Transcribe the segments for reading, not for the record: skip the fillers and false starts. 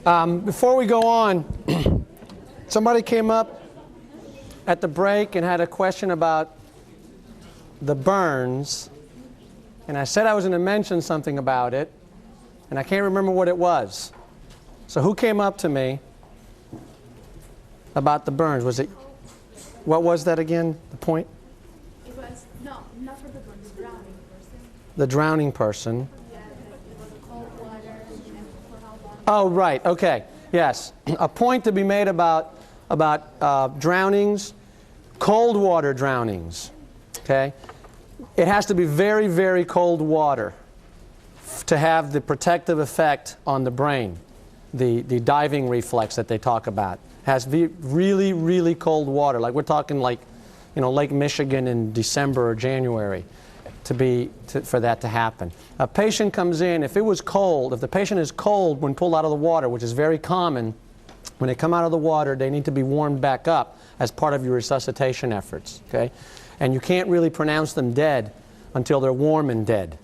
Before we go on, somebody came up at the break and had a question about the burns, and I said I was going to mention something about it, and I can't remember what it was. So who came up to me about the burns? Was it, what was that again, the point? It was, no, not for the burns, drowning person. The drowning person. Yeah, it was a cold water, and for how long? Oh, right, okay, yes. A point to be made about drownings, cold water drownings, okay? It has to be very, very cold water to have the protective effect on the brain, the diving reflex that they talk about. Has to be really, really cold water, like we're talking like, you know, Lake Michigan in December or January for that to happen. A patient comes in, if it was cold, if the patient is cold when pulled out of the water, which is very common, when they come out of the water, they need to be warmed back up as part of your resuscitation efforts, okay? And you can't really pronounce them dead until they're warm and dead.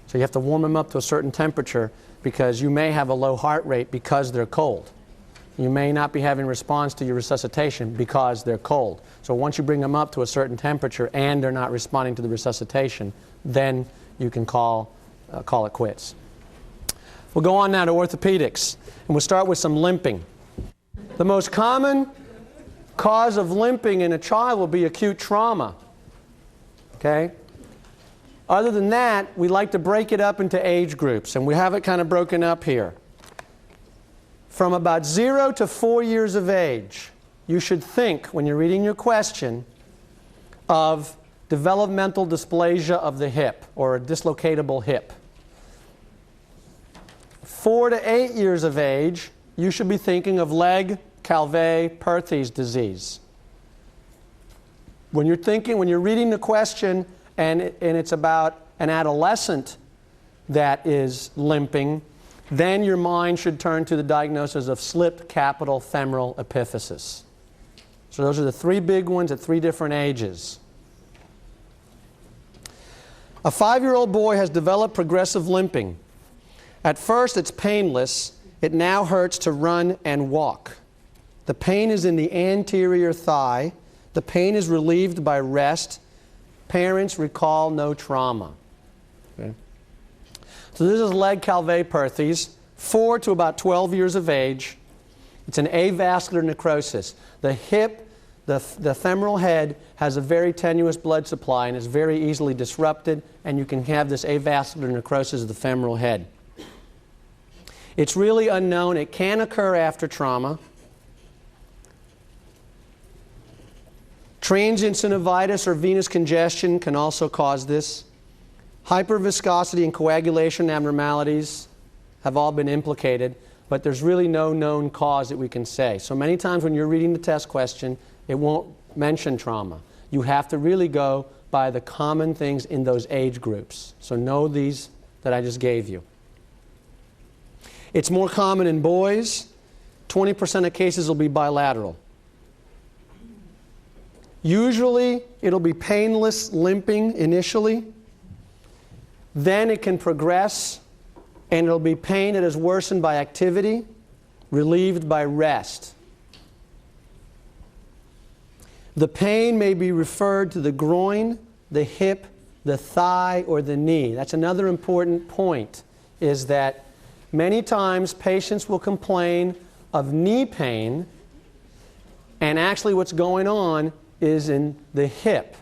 So you have to warm them up to a certain temperature because you may have a low heart rate because they're cold. You may not be having response to your resuscitation because they're cold. So once you bring them up to a certain temperature and they're not responding to the resuscitation, then you can call it quits. We'll go on now to orthopedics, and we'll start with some limping. The most common cause of limping in a child will be acute trauma. Okay? Other than that, we like to break it up into age groups, and we have it kind of broken up here. From about 0 to 4 years of age, you should think, when you're reading your question, of developmental dysplasia of the hip, or a dislocatable hip. 4 to 8 years of age, you should be thinking of Legg-Calvé-Perthes disease. When you're reading the question and it's about an adolescent that is limping, then your mind should turn to the diagnosis of slipped capital femoral epiphysis. So those are the three big ones at 3 different ages. A 5-year-old boy has developed progressive limping. At first it's painless. It now hurts to run and walk. The pain is in the anterior thigh. The pain is relieved by rest. Parents recall no trauma. Okay. So this is Legg-Calvé-Perthes, 4 to about 12 years of age. It's an avascular necrosis. The hip, the femoral head, has a very tenuous blood supply and is very easily disrupted, and you can have this avascular necrosis of the femoral head. It's really unknown. It can occur after trauma. Transient synovitis or venous congestion can also cause this. Hyperviscosity and coagulation abnormalities have all been implicated, but there's really no known cause that we can say. So many times when you're reading the test question, it won't mention trauma. You have to really go by the common things in those age groups. So know these that I just gave you. It's more common in boys. 20% of cases will be bilateral. Usually, it'll be painless limping initially. Then it can progress, and it'll be pain that is worsened by activity, relieved by rest. The pain may be referred to the groin, the hip, the thigh, or the knee. That's another important point, is that many times patients will complain of knee pain, and actually what's going on is in the hip.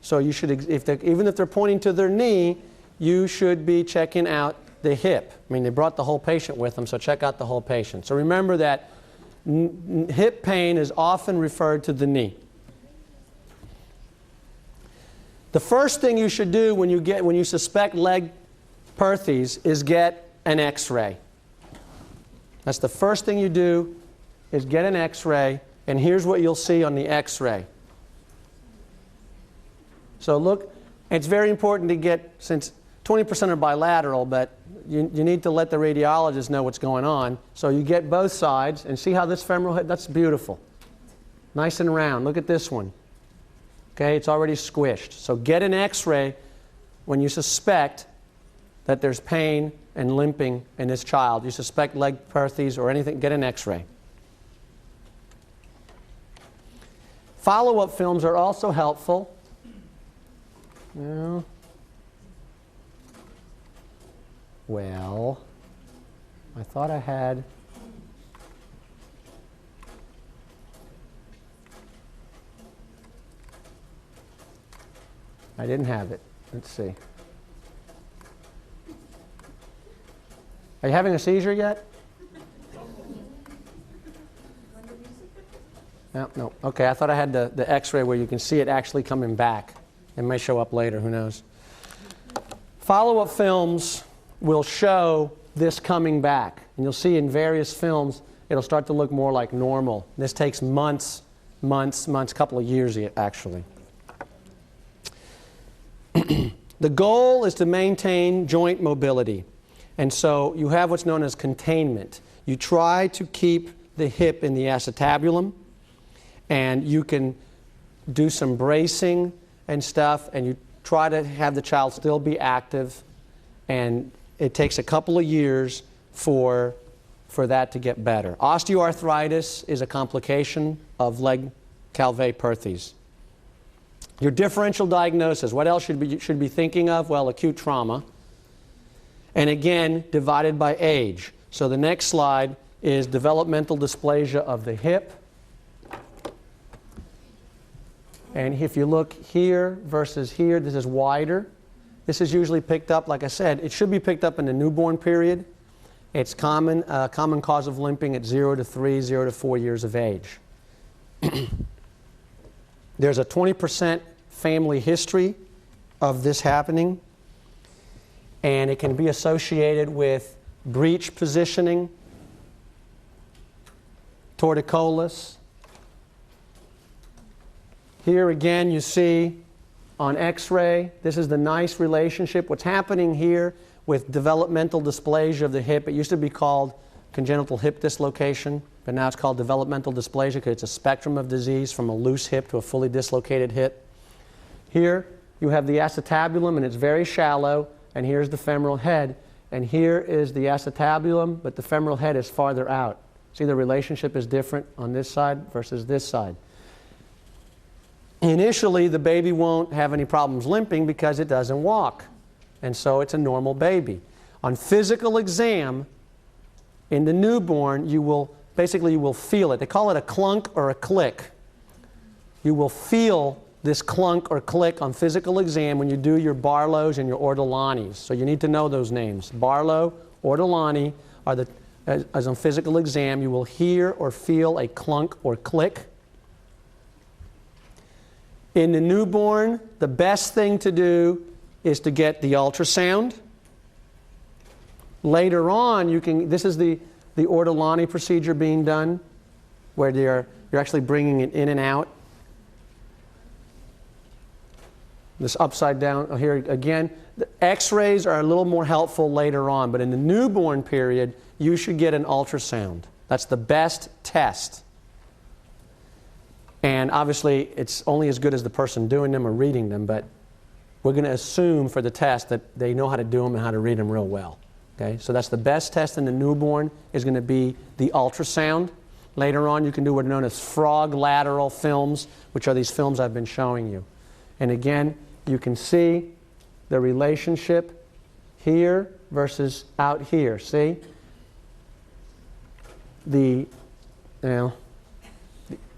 So you should, even if they're pointing to their knee, you should be checking out the hip. I mean, they brought the whole patient with them, so check out the whole patient. So remember that hip pain is often referred to the knee. The first thing you should do when you suspect Legg-Perthes is get an X-ray. That's the first thing you do, is get an X-ray, and here's what you'll see on the X-ray. So look, it's very important to get, since 20% are bilateral, but you need to let the radiologist know what's going on. So you get both sides, and see how this femoral head, that's beautiful. Nice and round. Look at this one. Okay, it's already squished. So get an X-ray when you suspect that there's pain and limping in this child, you suspect leg perthes or anything, get an x-ray. Follow-up films are also helpful. Well, I thought I had... I didn't have it. Let's see. Are you having a seizure yet? No. Okay, I thought I had the x-ray where you can see it actually coming back. It may show up later, who knows. Follow-up films will show this coming back. And you'll see in various films, it'll start to look more like normal. This takes months, couple of years actually. The goal is to maintain joint mobility. And so you have what's known as containment. You try to keep the hip in the acetabulum, and you can do some bracing and stuff, and you try to have the child still be active, and it takes a couple of years for that to get better. Osteoarthritis is a complication of leg Calvé perthes. Your differential diagnosis, what else should be thinking of? Well, acute trauma. And again, divided by age. So the next slide is developmental dysplasia of the hip. And if you look here versus here, this is wider. This is usually picked up, like I said, it should be picked up in the newborn period. It's common cause of limping at 0 to 3, 0 to 4 years of age. There's a 20% family history of this happening, and it can be associated with breech positioning, torticollis. Here again you see on x-ray, this is the nice relationship. What's happening here with developmental dysplasia of the hip, it used to be called congenital hip dislocation, but now it's called developmental dysplasia because it's a spectrum of disease from a loose hip to a fully dislocated hip. Here you have the acetabulum, and it's very shallow, and here's the femoral head. And here is the acetabulum, but the femoral head is farther out. See, the relationship is different on this side versus this side. Initially, the baby won't have any problems limping because it doesn't walk. And so it's a normal baby. On physical exam, in the newborn, you will feel it. They call it a clunk or a click. You will feel this clunk or click on physical exam when you do your Barlow's and your Ortolanis. So you need to know those names. Barlow, Ortolani are as on physical exam, you will hear or feel a clunk or click. In the newborn, the best thing to do is to get the ultrasound. Later on, this is the Ortolani procedure being done, where you're actually bringing it in and out. This upside down here again. The x-rays are a little more helpful later on, but in the newborn period, you should get an ultrasound. That's the best test. And obviously, it's only as good as the person doing them or reading them, but we're going to assume for the test that they know how to do them and how to read them real well. Okay? So that's the best test in the newborn is going to be the ultrasound. Later on, you can do what are known as frog lateral films, which are these films I've been showing you. And again, you can see the relationship here versus out here. See? The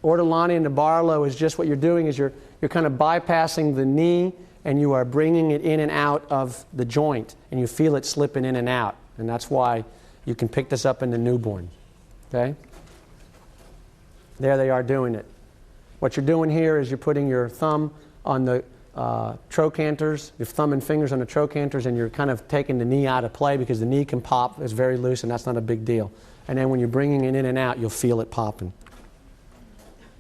Ortolani and the Barlow is just what you're doing is you're kind of bypassing the knee and you are bringing it in and out of the joint and you feel it slipping in and out. And that's why you can pick this up in the newborn. Okay? There they are doing it. What you're doing here is you're putting your thumb on the trochanters, your thumb and fingers on the trochanters, and you're kind of taking the knee out of play because the knee can pop. It's very loose and that's not a big deal. And then when you're bringing it in and out, you'll feel it popping.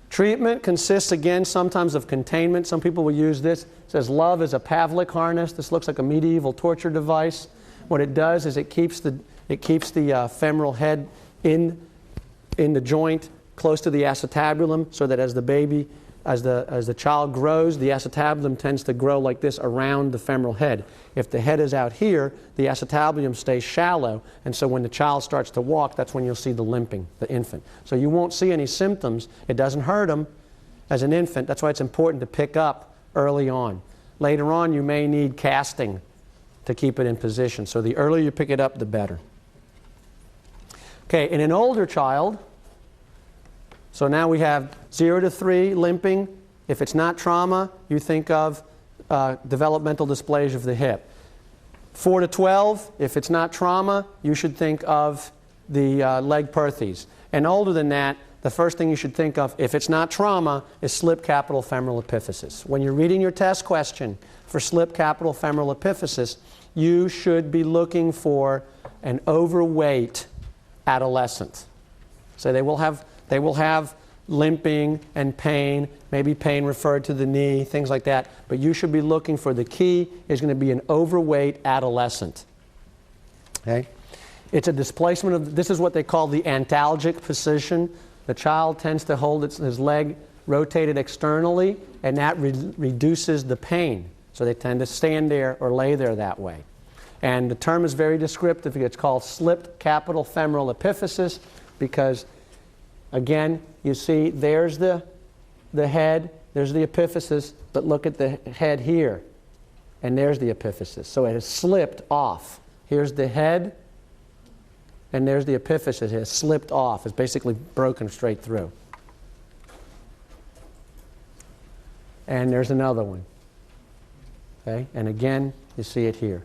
Treatment consists, again, sometimes of containment. Some people will use this. It says love is a Pavlik harness. This looks like a medieval torture device. What it does is it keeps the femoral head in the joint close to the acetabulum so that as the baby as the child grows, the acetabulum tends to grow like this around the femoral head. If the head is out here, the acetabulum stays shallow, and so when the child starts to walk, that's when you'll see the limping, the infant. So you won't see any symptoms. It doesn't hurt them as an infant. That's why it's important to pick up early on. Later on, you may need casting to keep it in position. So the earlier you pick it up, the better. Okay, in an older child, so now we have 0 to 3 limping. If it's not trauma, you think of developmental dysplasia of the hip. 4 to 12, if it's not trauma, you should think of the leg perthes. And older than that, the first thing you should think of, if it's not trauma, is slip capital femoral epiphysis. When you're reading your test question for slip capital femoral epiphysis, you should be looking for an overweight adolescent. So they will have limping and pain, maybe pain referred to the knee, things like that. But you should be looking for, the key is going to be an overweight adolescent. Okay? It's a displacement of, this is what they call the antalgic position. The child tends to hold his leg rotated externally, and that reduces the pain. So they tend to stand there or lay there that way. And the term is very descriptive. It's called slipped capital femoral epiphysis because, again, you see there's the head, there's the epiphysis, but look at the head here, and there's the epiphysis. So it has slipped off. Here's the head, and there's the epiphysis. It has slipped off. It's basically broken straight through. And there's another one. Okay? And again, you see it here.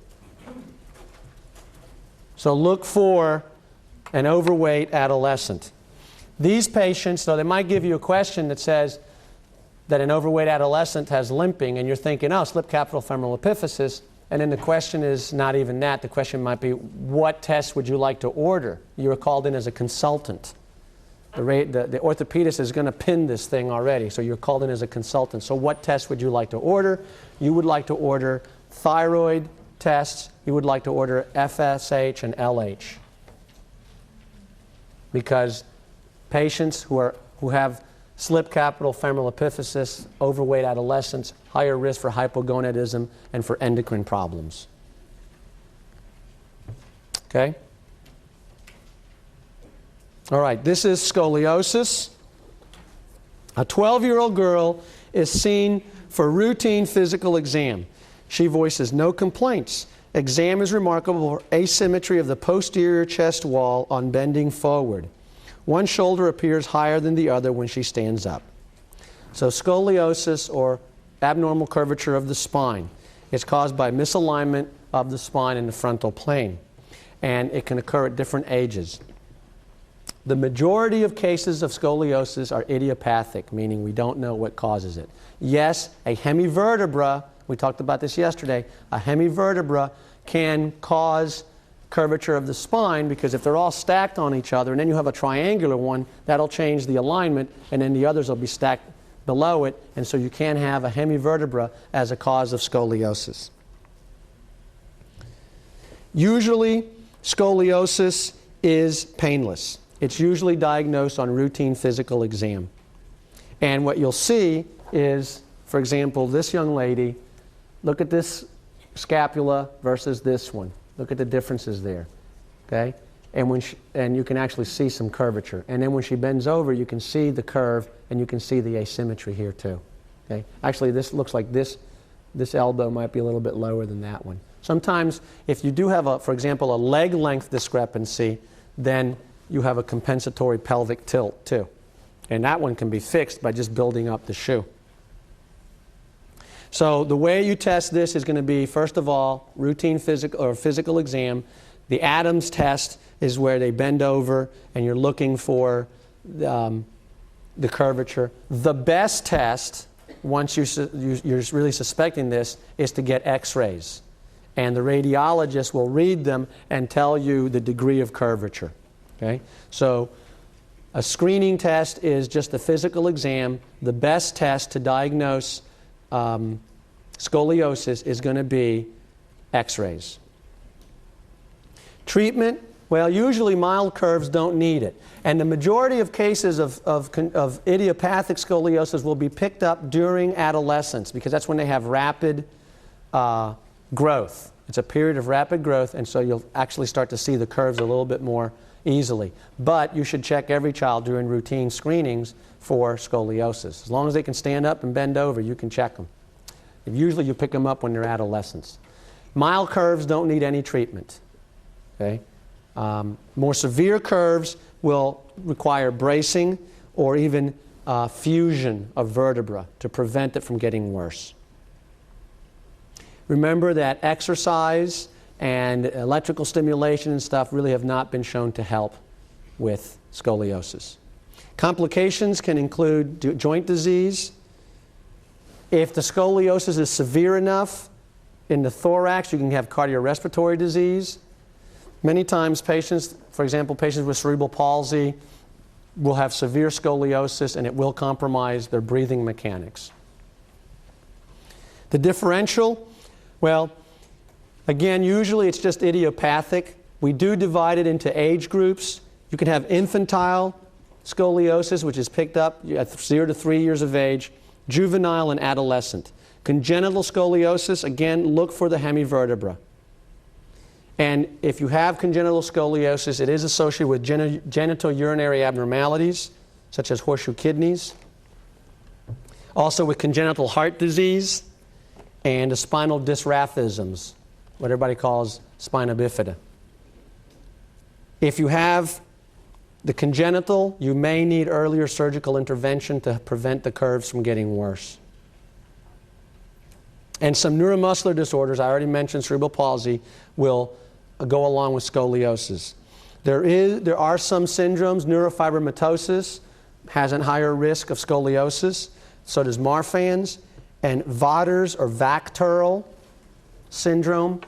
So look for an overweight adolescent. These patients, so they might give you a question that says that an overweight adolescent has limping, and you're thinking, oh, slip capital femoral epiphysis, and then the question is not even that. The question might be, what test would you like to order? You were called in as a consultant. The orthopedist is going to pin this thing already, so you're called in as a consultant. So what test would you like to order? You would like to order thyroid tests. You would like to order FSH and LH. Because patients who have slip capital femoral epiphysis, overweight adolescents, higher risk for hypogonadism and for endocrine problems. Okay? All right, this is scoliosis. A 12-year-old girl is seen for routine physical exam. She voices no complaints. Exam is remarkable for asymmetry of the posterior chest wall on bending forward. One shoulder appears higher than the other when she stands up. So scoliosis, or abnormal curvature of the spine, is caused by misalignment of the spine in the frontal plane. And it can occur at different ages. The majority of cases of scoliosis are idiopathic, meaning we don't know what causes it. Yes, a hemivertebra, we talked about this yesterday, a hemivertebra can cause curvature of the spine, because if they're all stacked on each other and then you have a triangular one, that'll change the alignment, and then the others will be stacked below it, and so you can have a hemivertebra as a cause of scoliosis. Usually, scoliosis is painless. It's usually diagnosed on routine physical exam. And what you'll see is, for example, this young lady, look at this scapula versus this one. Look at the differences there. Okay? And you can actually see some curvature. And then when she bends over, you can see the curve, and you can see the asymmetry here too. Okay? Actually, this looks like this elbow might be a little bit lower than that one. Sometimes, if you do have, for example, a leg length discrepancy, then you have a compensatory pelvic tilt too. And that one can be fixed by just building up the shoe. So the way you test this is going to be, first of all, routine physical exam. The Adams test is where they bend over and you're looking for the curvature. The best test, once you're really suspecting this, is to get x-rays. And the radiologist will read them and tell you the degree of curvature. Okay? So a screening test is just a physical exam. The best test to diagnose scoliosis is going to be x-rays. Treatment Well, usually mild curves don't need it. And the majority of cases of idiopathic scoliosis will be picked up during adolescence because that's when they have rapid growth. It's a period of rapid growth, and so you'll actually start to see the curves a little bit more easily. But you should check every child during routine screenings for scoliosis. As long as they can stand up and bend over, you can check them. Usually you pick them up when they're adolescents. Mild curves don't need any treatment. Okay? More severe curves will require bracing or even fusion of vertebra to prevent it from getting worse. Remember that exercise and electrical stimulation and stuff really have not been shown to help with scoliosis. Complications can include joint disease. If the scoliosis is severe enough in the thorax, you can have cardiorespiratory disease. Many times patients, for example, patients with cerebral palsy will have severe scoliosis and it will compromise their breathing mechanics. The differential, well, again, usually it's just idiopathic. We do divide it into age groups. You can have infantile scoliosis, which is picked up at 0 to 3 years of age, juvenile and adolescent. Congenital scoliosis, again, look for the hemivertebra. And if you have congenital scoliosis, it is associated with genital urinary abnormalities, such as horseshoe kidneys. Also with congenital heart disease and the spinal dysraphisms, what everybody calls spina bifida. If you have the congenital, you may need earlier surgical intervention to prevent the curves from getting worse. And some neuromuscular disorders, I already mentioned cerebral palsy, will go along with scoliosis. There are some syndromes. Neurofibromatosis has a higher risk of scoliosis. So does Marfan's. And Vater's or Vactural syndrome,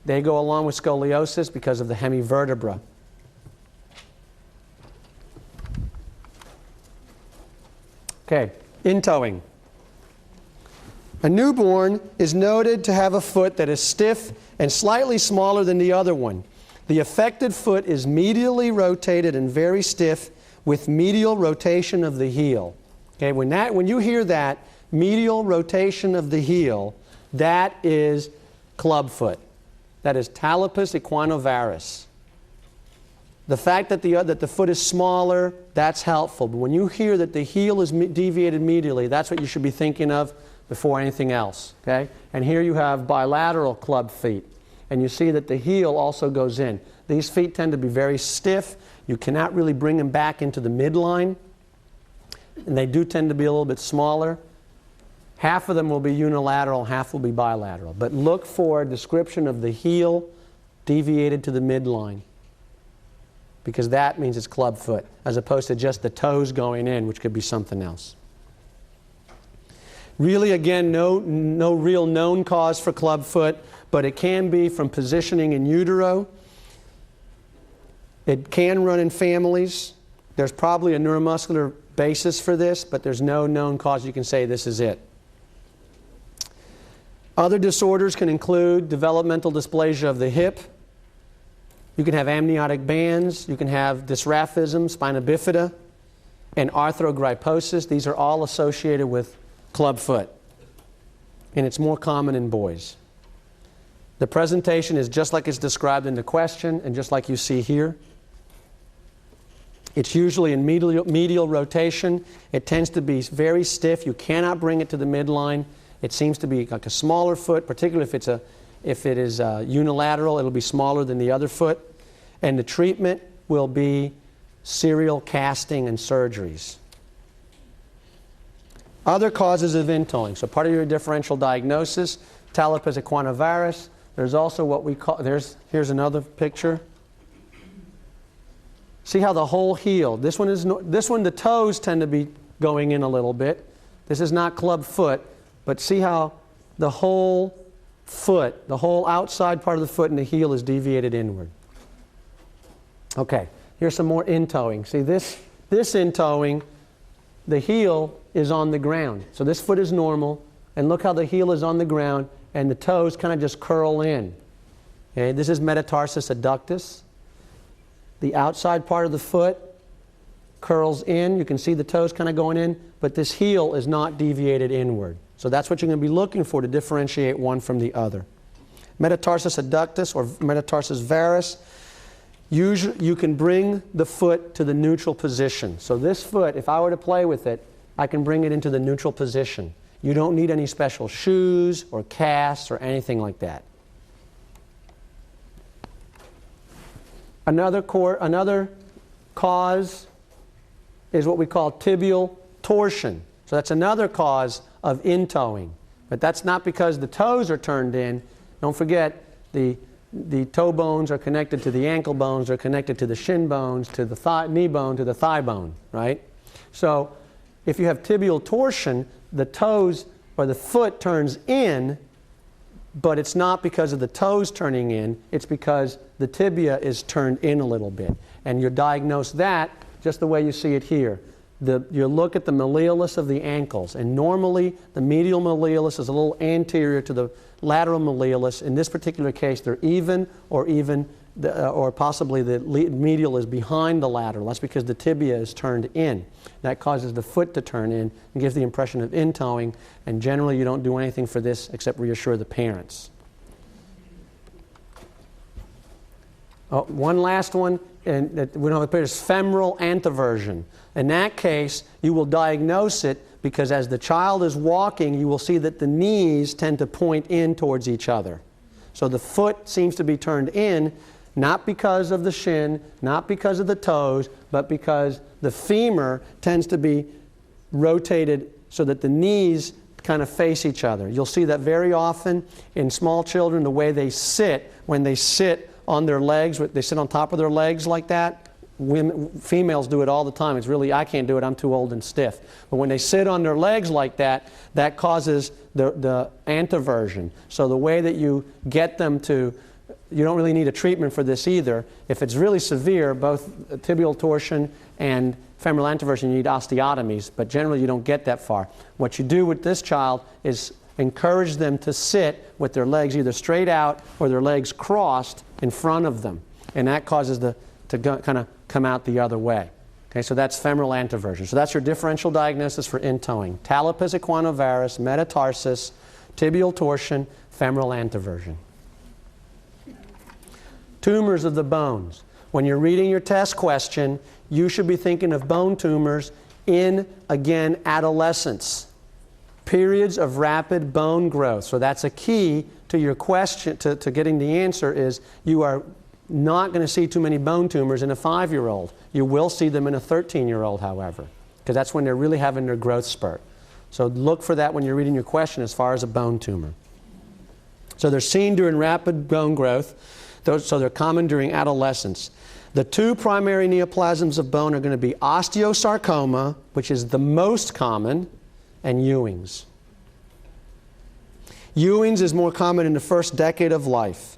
they go along with scoliosis because of the hemivertebra. Okay, in-toeing. A newborn is noted to have a foot that is stiff and slightly smaller than the other one. The affected foot is medially rotated and very stiff with medial rotation of the heel. Okay, when you hear that, medial rotation of the heel, that is clubfoot. That is Talipes equinovarus. The fact that the foot is smaller, that's helpful. But when you hear that the heel is deviated medially, that's what you should be thinking of before anything else. Okay? And here you have bilateral club feet. And you see that the heel also goes in. These feet tend to be very stiff. You cannot really bring them back into the midline. And they do tend to be a little bit smaller. Half of them will be unilateral, half will be bilateral. But look for a description of the heel deviated to the midline, because that means it's clubfoot, as opposed to just the toes going in, which could be something else. Really, again, no real known cause for clubfoot, but it can be from positioning in utero. It can run in families. There's probably a neuromuscular basis for this, but there's no known cause you can say this is it. Other disorders can include developmental dysplasia of the hip. You can have amniotic bands. You can have dysraphism, spina bifida, and arthrogryposis. These are all associated with clubfoot, and it's more common in boys. The presentation is just like it's described in the question and just like you see here. It's usually in medial rotation. It tends to be very stiff. You cannot bring it to the midline. It seems to be like a smaller foot, particularly if it is unilateral, it'll be smaller than the other foot. And the treatment will be serial casting and surgeries. Other causes of in-toeing. So part of your differential diagnosis, Talipes equinovarus. There's also what we call, here's another picture. See how the whole heel, this one the toes tend to be going in a little bit. This is not club foot, but see how the whole foot, the whole outside part of the foot and the heel is deviated inward. Okay, here's some more in-toeing. See this in-toeing, the heel is on the ground. So this foot is normal, and look how the heel is on the ground and the toes kind of just curl in. Okay, this is metatarsus adductus. the outside part of the foot curls in. You can see the toes kind of going in, but this heel is not deviated inward. So that's what you're going to be looking for to differentiate one from the other. Metatarsus adductus or metatarsus varus, usually you can bring the foot to the neutral position. So this foot, if I were to play with it, I can bring it into the neutral position. You don't need any special shoes or casts or anything like that. Another cause is what we call tibial torsion. So that's another cause of in-toeing. But that's not because the toes are turned in. Don't forget, the toe bones are connected to the ankle bones, are connected to the shin bones, to the knee bone, to the thigh bone, right? So if you have tibial torsion, the toes or the foot turns in, but it's not because of the toes turning in, it's because the tibia is turned in a little bit. And you diagnose that just the way you see it here. You look at the malleolus of the ankles, and normally the medial malleolus is a little anterior to the lateral malleolus. In this particular case, they're even, or possibly the medial is behind the lateral. That's because the tibia is turned in. That causes the foot to turn in and gives the impression of in-toeing, and generally you don't do anything for this except reassure the parents. One last one, and we don't have to put it, is femoral anteversion. In that case, you will diagnose it because as the child is walking, you will see that the knees tend to point in towards each other. So the foot seems to be turned in, not because of the shin, not because of the toes, but because the femur tends to be rotated so that the knees kind of face each other. You'll see that very often in small children, the way they sit, when they sit on their legs, they sit on top of their legs like that. Females do it all the time. It's really, I can't do it, I'm too old and stiff. But when they sit on their legs like that, that causes the anteversion. So the way that you get them to, you don't really need a treatment for this either. If it's really severe, both tibial torsion and femoral anteversion, you need osteotomies, but generally you don't get that far. What you do with this child is encourage them to sit with their legs either straight out or their legs crossed in front of them. And that causes to kind of come out the other way. Okay, so that's femoral anteversion. So that's your differential diagnosis for in-toeing. Talipes equinovarus, metatarsus, tibial torsion, femoral anteversion. Tumors of the bones. When you're reading your test question, you should be thinking of bone tumors in, again, adolescence. Periods of rapid bone growth. So that's a key to your question, to getting the answer is you are not going to see too many bone tumors in a 5-year-old. You will see them in a 13-year-old, however, because that's when they're really having their growth spurt. So look for that when you're reading your question as far as a bone tumor. So they're seen during rapid bone growth, so they're common during adolescence. The two primary neoplasms of bone are going to be osteosarcoma, which is the most common, and Ewing's. Ewing's is more common in the first decade of life.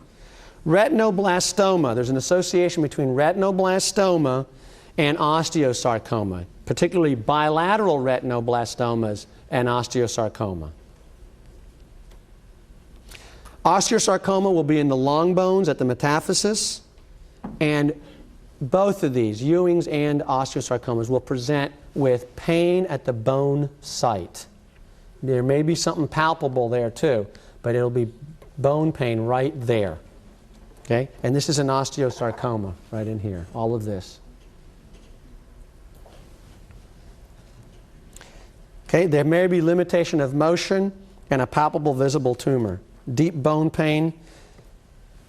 Retinoblastoma, there's an association between retinoblastoma and osteosarcoma, particularly bilateral retinoblastomas and osteosarcoma. Osteosarcoma will be in the long bones at the metaphysis, and both of these, Ewing's and osteosarcomas, will present with pain at the bone site. There may be something palpable there too, but it'll be bone pain right there. Okay? And this is an osteosarcoma right in here, all of this. Okay, there may be limitation of motion and a palpable visible tumor. Deep bone pain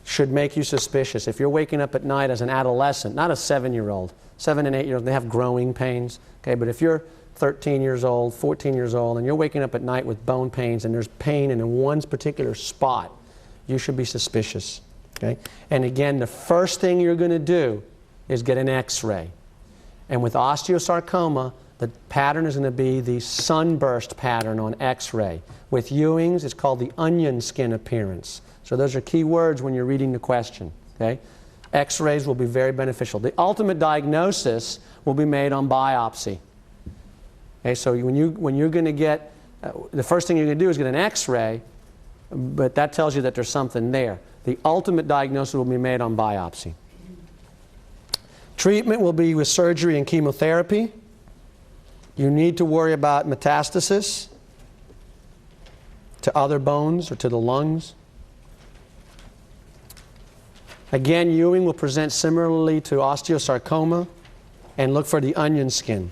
should make you suspicious. If you're waking up at night as an adolescent, not a 7-year-old, 7 and 8 years old, they have growing pains. Okay, but if you're 13 years old, 14 years old, and you're waking up at night with bone pains and there's pain in one particular spot, you should be suspicious. Okay? And again, the first thing you're going to do is get an X-ray. And with osteosarcoma, the pattern is going to be the sunburst pattern on X-ray. With Ewing's, it's called the onion skin appearance. So those are key words when you're reading the question. Okay? X-rays will be very beneficial. The ultimate diagnosis will be made on biopsy. Okay? So when you're going to get, the first thing you're going to do is get an X-ray, but that tells you that there's something there. The ultimate diagnosis will be made on biopsy. Treatment will be with surgery and chemotherapy. You need to worry about metastasis to other bones or to the lungs. Again, Ewing will present similarly to osteosarcoma, and look for the onion skin.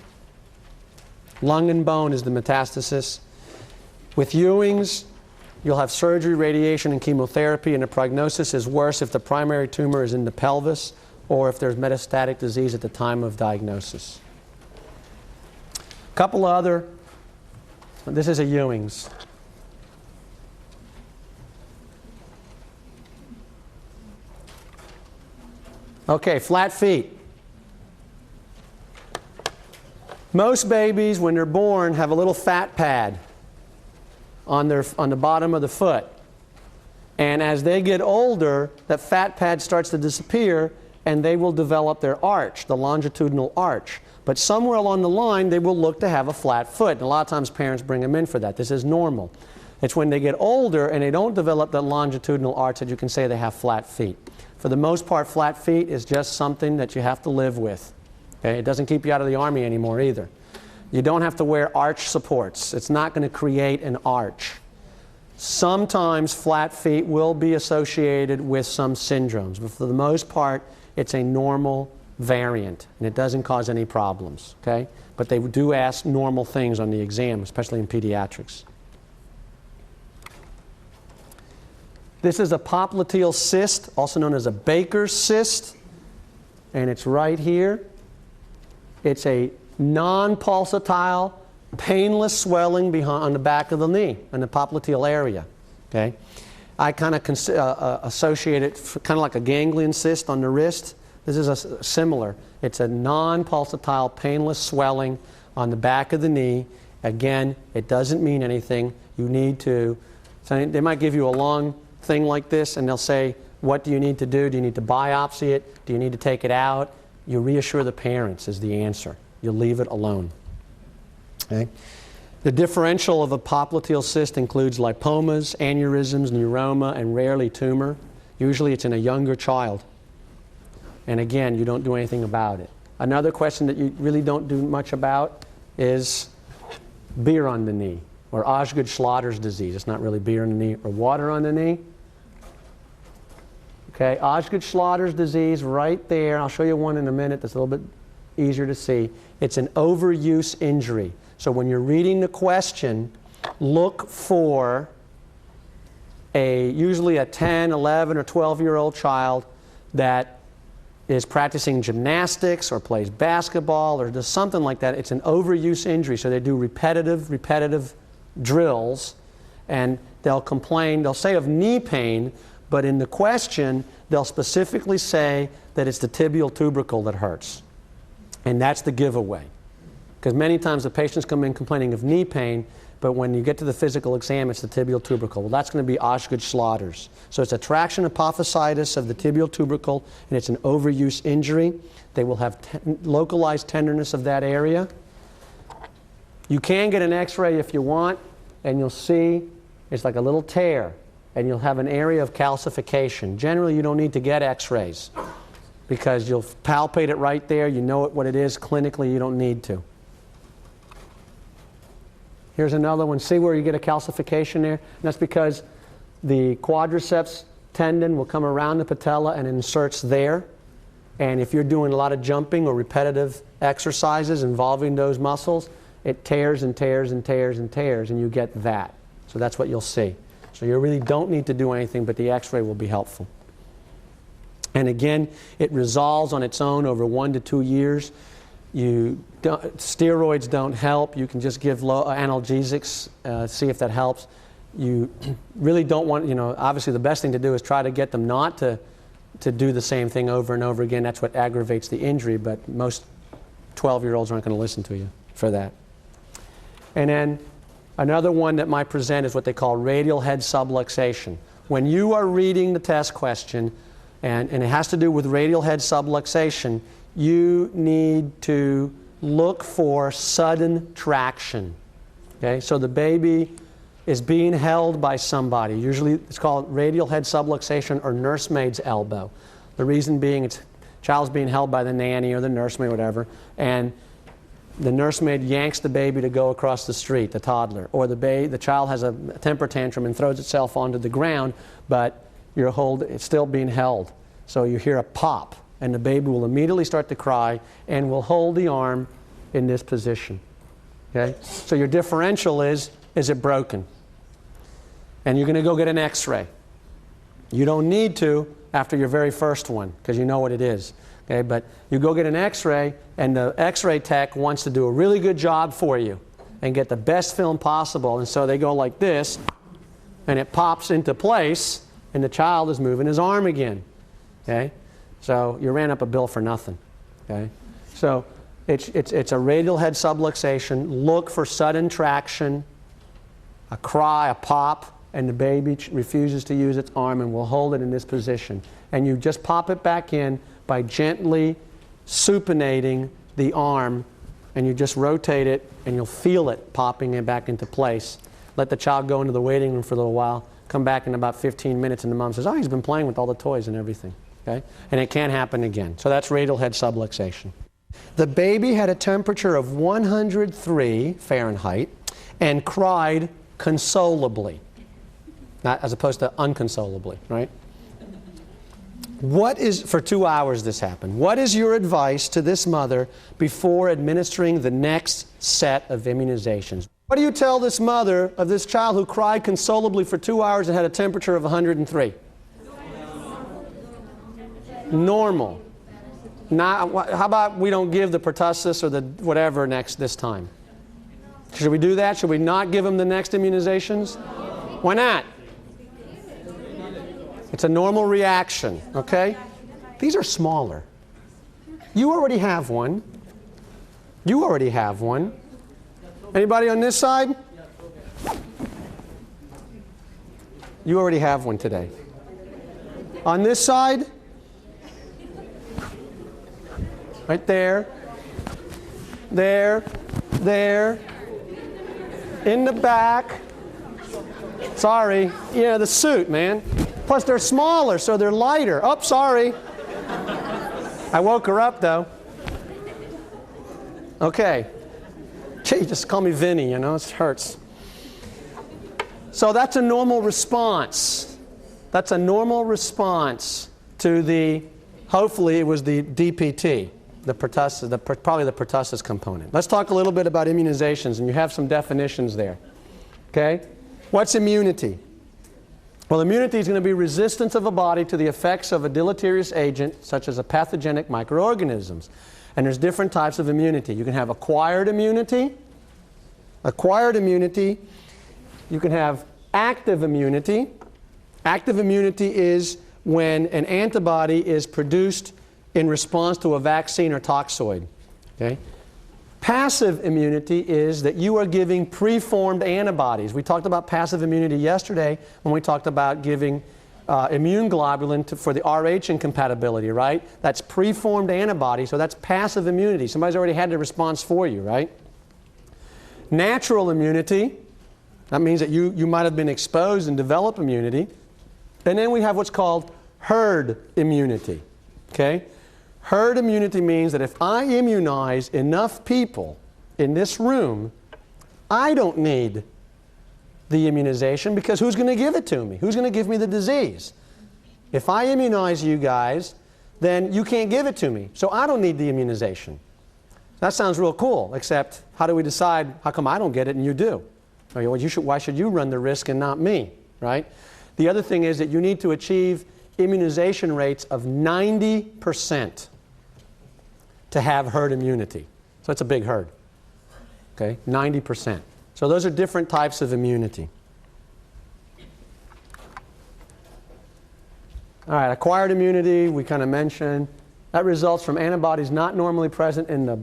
Lung and bone is the metastasis. With Ewing's, you'll have surgery, radiation, and chemotherapy, and the prognosis is worse if the primary tumor is in the pelvis or if there's metastatic disease at the time of diagnosis. A couple other, this is a Ewing's. Okay, flat feet. Most babies, when they're born, have a little fat pad on the bottom of the foot. And as they get older, that fat pad starts to disappear, and they will develop their arch, the longitudinal arch. But somewhere along the line, they will look to have a flat foot. And a lot of times parents bring them in for that. This is normal. It's when they get older and they don't develop that longitudinal arch that you can say they have flat feet. For the most part, flat feet is just something that you have to live with. Okay? It doesn't keep you out of the Army anymore either. You don't have to wear arch supports. It's not going to create an arch. Sometimes flat feet will be associated with some syndromes, but for the most part, it's a normal variant, and it doesn't cause any problems. Okay? But they do ask normal things on the exam, especially in pediatrics. This is a popliteal cyst, also known as a Baker's cyst, and it's right here. It's a non-pulsatile, painless swelling on the back of the knee, in the popliteal area. Okay? I kind of associate it kind of like a ganglion cyst on the wrist. This is similar. It's a non-pulsatile, painless swelling on the back of the knee. Again, it doesn't mean anything. You need to, so they might give you a long thing like this, and they'll say, what do you need to do? Do you need to biopsy it? Do you need to take it out? You reassure the parents is the answer. You leave it alone. Okay? The differential of a popliteal cyst includes lipomas, aneurysms, neuroma, and rarely tumor. Usually it's in a younger child. And again, you don't do anything about it. Another question that you really don't do much about is beer on the knee, or Osgood-Schlatters disease. It's not really beer on the knee, or water on the knee. Okay, Osgood-Schlatters disease right there. I'll show you one in a minute that's a little bit easier to see. It's an overuse injury. So when you're reading the question, look for usually a 10, 11, or 12-year-old child that is practicing gymnastics or plays basketball or does something like that. It's an overuse injury. So they do repetitive drills, and they'll complain. They'll say of knee pain, but in the question, they'll specifically say that it's the tibial tubercle that hurts. And that's the giveaway. Because many times the patients come in complaining of knee pain, but when you get to the physical exam, it's the tibial tubercle. Well, that's going to be Osgood-Schlatters. So it's a traction apophysitis of the tibial tubercle, and it's an overuse injury. They will have localized tenderness of that area. You can get an x-ray if you want, and you'll see it's like a little tear, and you'll have an area of calcification. Generally, you don't need to get x-rays because you'll palpate it right there. You know what it is. Clinically, you don't need to. Here's another one. See where you get a calcification there? And that's because the quadriceps tendon will come around the patella and inserts there. And if you're doing a lot of jumping or repetitive exercises involving those muscles, it tears and tears and tears and tears, and you get that. So that's what you'll see. So you really don't need to do anything, but the x-ray will be helpful. And again, it resolves on its own over 1 to 2 years. Steroids don't help. You can just give low analgesics, see if that helps. You really don't want, obviously the best thing to do is try to get them not to do the same thing over and over again. That's what aggravates the injury, but most 12-year-olds aren't going to listen to you for that. And then another one that might present is what they call radial head subluxation. When you are reading the test question, and it has to do with radial head subluxation, you need to look for sudden traction. Okay, so the baby is being held by somebody. Usually it's called radial head subluxation or nursemaid's elbow. The reason being it's Child's being held by the nanny or the nursemaid or whatever, and the nursemaid yanks the baby to go across the street, the toddler, or the child has a temper tantrum and throws itself onto the ground, but it's still being held. So you hear a pop, and the baby will immediately start to cry and will hold the arm in this position. Okay? So your differential is it broken? And you're going to go get an x-ray. You don't need to after your very first one, because you know what it is. Okay? But you go get an x-ray, and the x-ray tech wants to do a really good job for you and get the best film possible. And so they go like this, and it pops into place, and the child is moving his arm again. Okay? So you ran up a bill for nothing. Okay? So it's a radial head subluxation. Look for sudden traction, a cry, a pop, and the baby refuses to use its arm and will hold it in this position. And you just pop it back in by gently supinating the arm, and you just rotate it, and you'll feel it popping it back into place. Let the child go into the waiting room for a little while, come back in about 15 minutes, and the mom says, oh, he's been playing with all the toys and everything. Okay? And it can't happen again. So that's radial head subluxation. The baby had a temperature of 103 Fahrenheit and cried consolably, not as opposed to unconsolably, right? For 2 hours this happened. What is your advice to this mother before administering the next set of immunizations? What do you tell this mother of this child who cried consolably for 2 hours and had a temperature of 103? Normal. How about we don't give the pertussis or the whatever this time? Should we do that? Should we not give them the next immunizations? Why not? It's a normal reaction, okay? These are smaller. You already have one. You already have one. Anybody on this side? You already have one today. On this side? Right there. There. There. In the back. Sorry. Yeah, the suit, man. Plus, they're smaller, so they're lighter. Oh, sorry. I woke her up, though. Okay. Gee, just call me Vinny, it hurts. So that's a normal response. That's a normal response to hopefully it was the DPT, the pertussis, probably the pertussis component. Let's talk a little bit about immunizations, and you have some definitions there. Okay? What's immunity? Well, immunity is going to be resistance of a body to the effects of a deleterious agent, such as a pathogenic microorganisms. And there's different types of immunity. You can have acquired immunity. Acquired immunity. You can have active immunity. Active immunity is when an antibody is produced in response to a vaccine or toxoid. Okay? Passive immunity is that you are giving preformed antibodies. We talked about passive immunity yesterday when we talked about giving immune globulin for the Rh incompatibility, right? That's preformed antibody, so that's passive immunity. Somebody's already had the response for you, right? Natural immunity, that means that you might have been exposed and developed immunity. And then we have what's called herd immunity, okay? Herd immunity means that if I immunize enough people in this room, I don't need the immunization because who's going to give it to me? Who's going to give me the disease? If I immunize you guys, then you can't give it to me. So I don't need the immunization. That sounds real cool, except how do we decide how come I don't get it and you do? Well, why should you run the risk and not me, right? The other thing is that you need to achieve immunization rates of 90% to have herd immunity. So it's a big herd. Okay, 90%. So those are different types of immunity. All right, acquired immunity, we kind of mentioned. That results from antibodies not normally present in the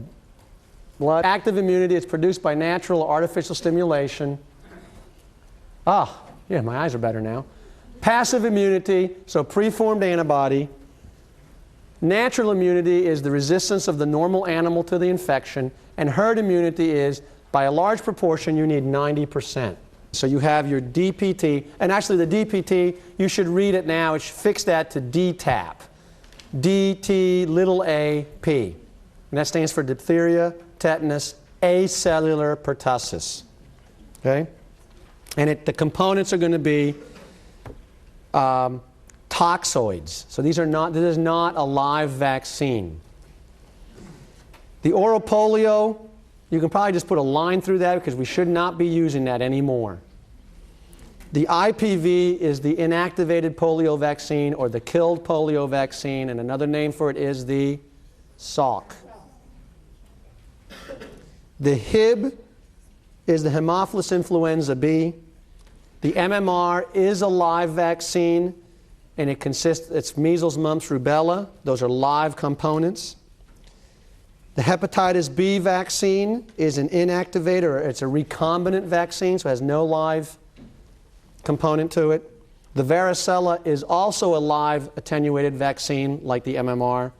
blood. Active immunity is produced by natural or artificial stimulation. Yeah, my eyes are better now. Passive immunity, so preformed antibody. Natural immunity is the resistance of the normal animal to the infection, and herd immunity is, by a large proportion, you need 90%. So you have your DPT, and actually the DPT, you should read it now, fix that to DTaP. DTAP. And that stands for diphtheria, tetanus, acellular pertussis. Okay? And the components are going to be toxoids. So this is not a live vaccine. The oral polio, you can probably just put a line through that because we should not be using that anymore. The IPV is the inactivated polio vaccine or the killed polio vaccine, and another name for it is the Salk. The Hib is the Haemophilus influenza B. The MMR is a live vaccine, and it's measles, mumps, rubella. Those are live components. The hepatitis B vaccine is an inactivator, or it's a recombinant vaccine, so it has no live component to it. The varicella is also a live attenuated vaccine like the MMR,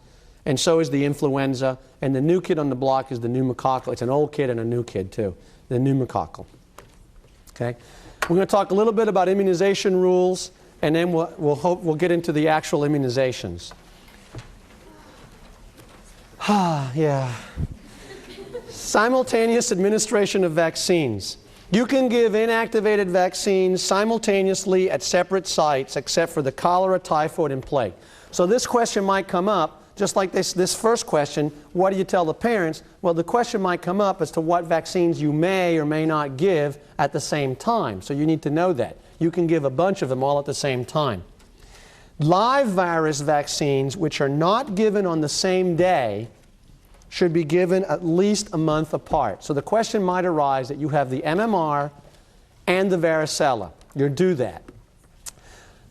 and so is the influenza. And the new kid on the block is the pneumococcal. It's an old kid and a new kid too, the pneumococcal. Okay? We're going to talk a little bit about immunization rules, and then we'll get into the actual immunizations. Yeah. Simultaneous administration of vaccines. You can give inactivated vaccines simultaneously at separate sites except for the cholera, typhoid, and plague. So this question might come up, just like this first question, what do you tell the parents? Well, the question might come up as to what vaccines you may or may not give at the same time. So you need to know that. You can give a bunch of them all at the same time. Live virus vaccines, which are not given on the same day, should be given at least a month apart. So the question might arise that you have the MMR and the varicella. You're due that.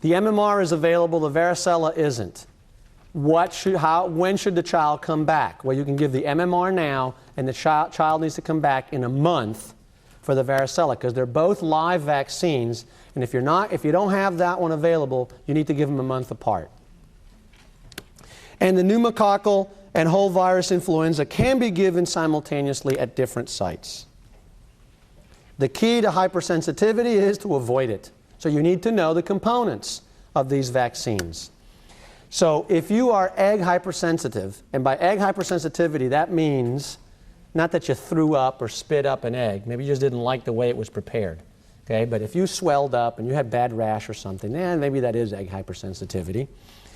The MMR is available, the varicella isn't. When should the child come back? Well, you can give the MMR now, and the child needs to come back in a month for the varicella, because they're both live vaccines, and if you don't have that one available, you need to give them a month apart. And the pneumococcal and whole virus influenza can be given simultaneously at different sites. The key to hypersensitivity is to avoid it. So you need to know the components of these vaccines. So if you are egg hypersensitive, and by egg hypersensitivity that means not that you threw up or spit up an egg, maybe you just didn't like the way it was prepared. Okay? But if you swelled up and you had bad rash or something, maybe that is egg hypersensitivity.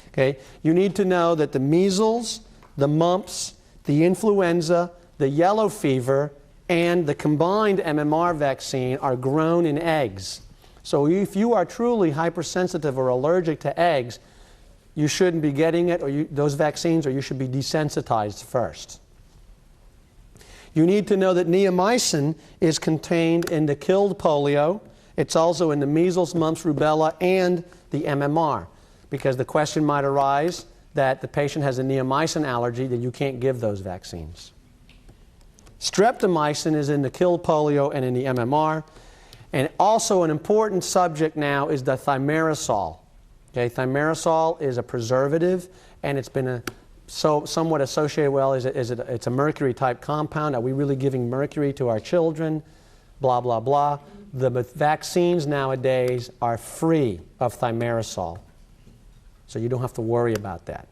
Okay? You need to know that the measles, the mumps, the influenza, the yellow fever, and the combined MMR vaccine are grown in eggs. So if you are truly hypersensitive or allergic to eggs, you shouldn't be getting it, or those vaccines, or you should be desensitized first. You need to know that neomycin is contained in the killed polio. It's also in the measles, mumps, rubella, and the MMR, because the question might arise that the patient has a neomycin allergy, that you can't give those vaccines. Streptomycin is in the killed polio and in the MMR. And also an important subject now is the thimerosal. Okay, thimerosal is a preservative, and it's been somewhat associated, it's a mercury-type compound. Are we really giving mercury to our children? Blah, blah, blah. The vaccines nowadays are free of thimerosal. So you don't have to worry about that.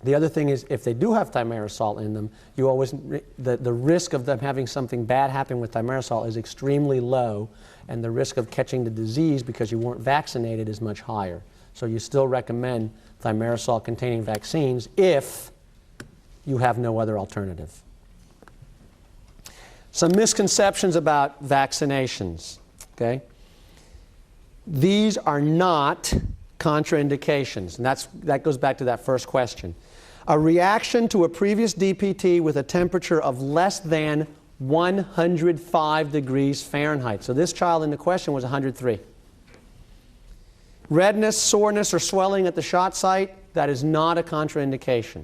The other thing is, if they do have thimerosal in them, the risk of them having something bad happen with thimerosal is extremely low, and the risk of catching the disease because you weren't vaccinated is much higher. So you still recommend thimerosal-containing vaccines if you have no other alternative. Some misconceptions about vaccinations. Okay? These are not contraindications, and that goes back to that first question. A reaction to a previous DPT with a temperature of less than 105 degrees Fahrenheit. So this child in the question was 103. Redness, soreness, or swelling at the shot site, that is not a contraindication.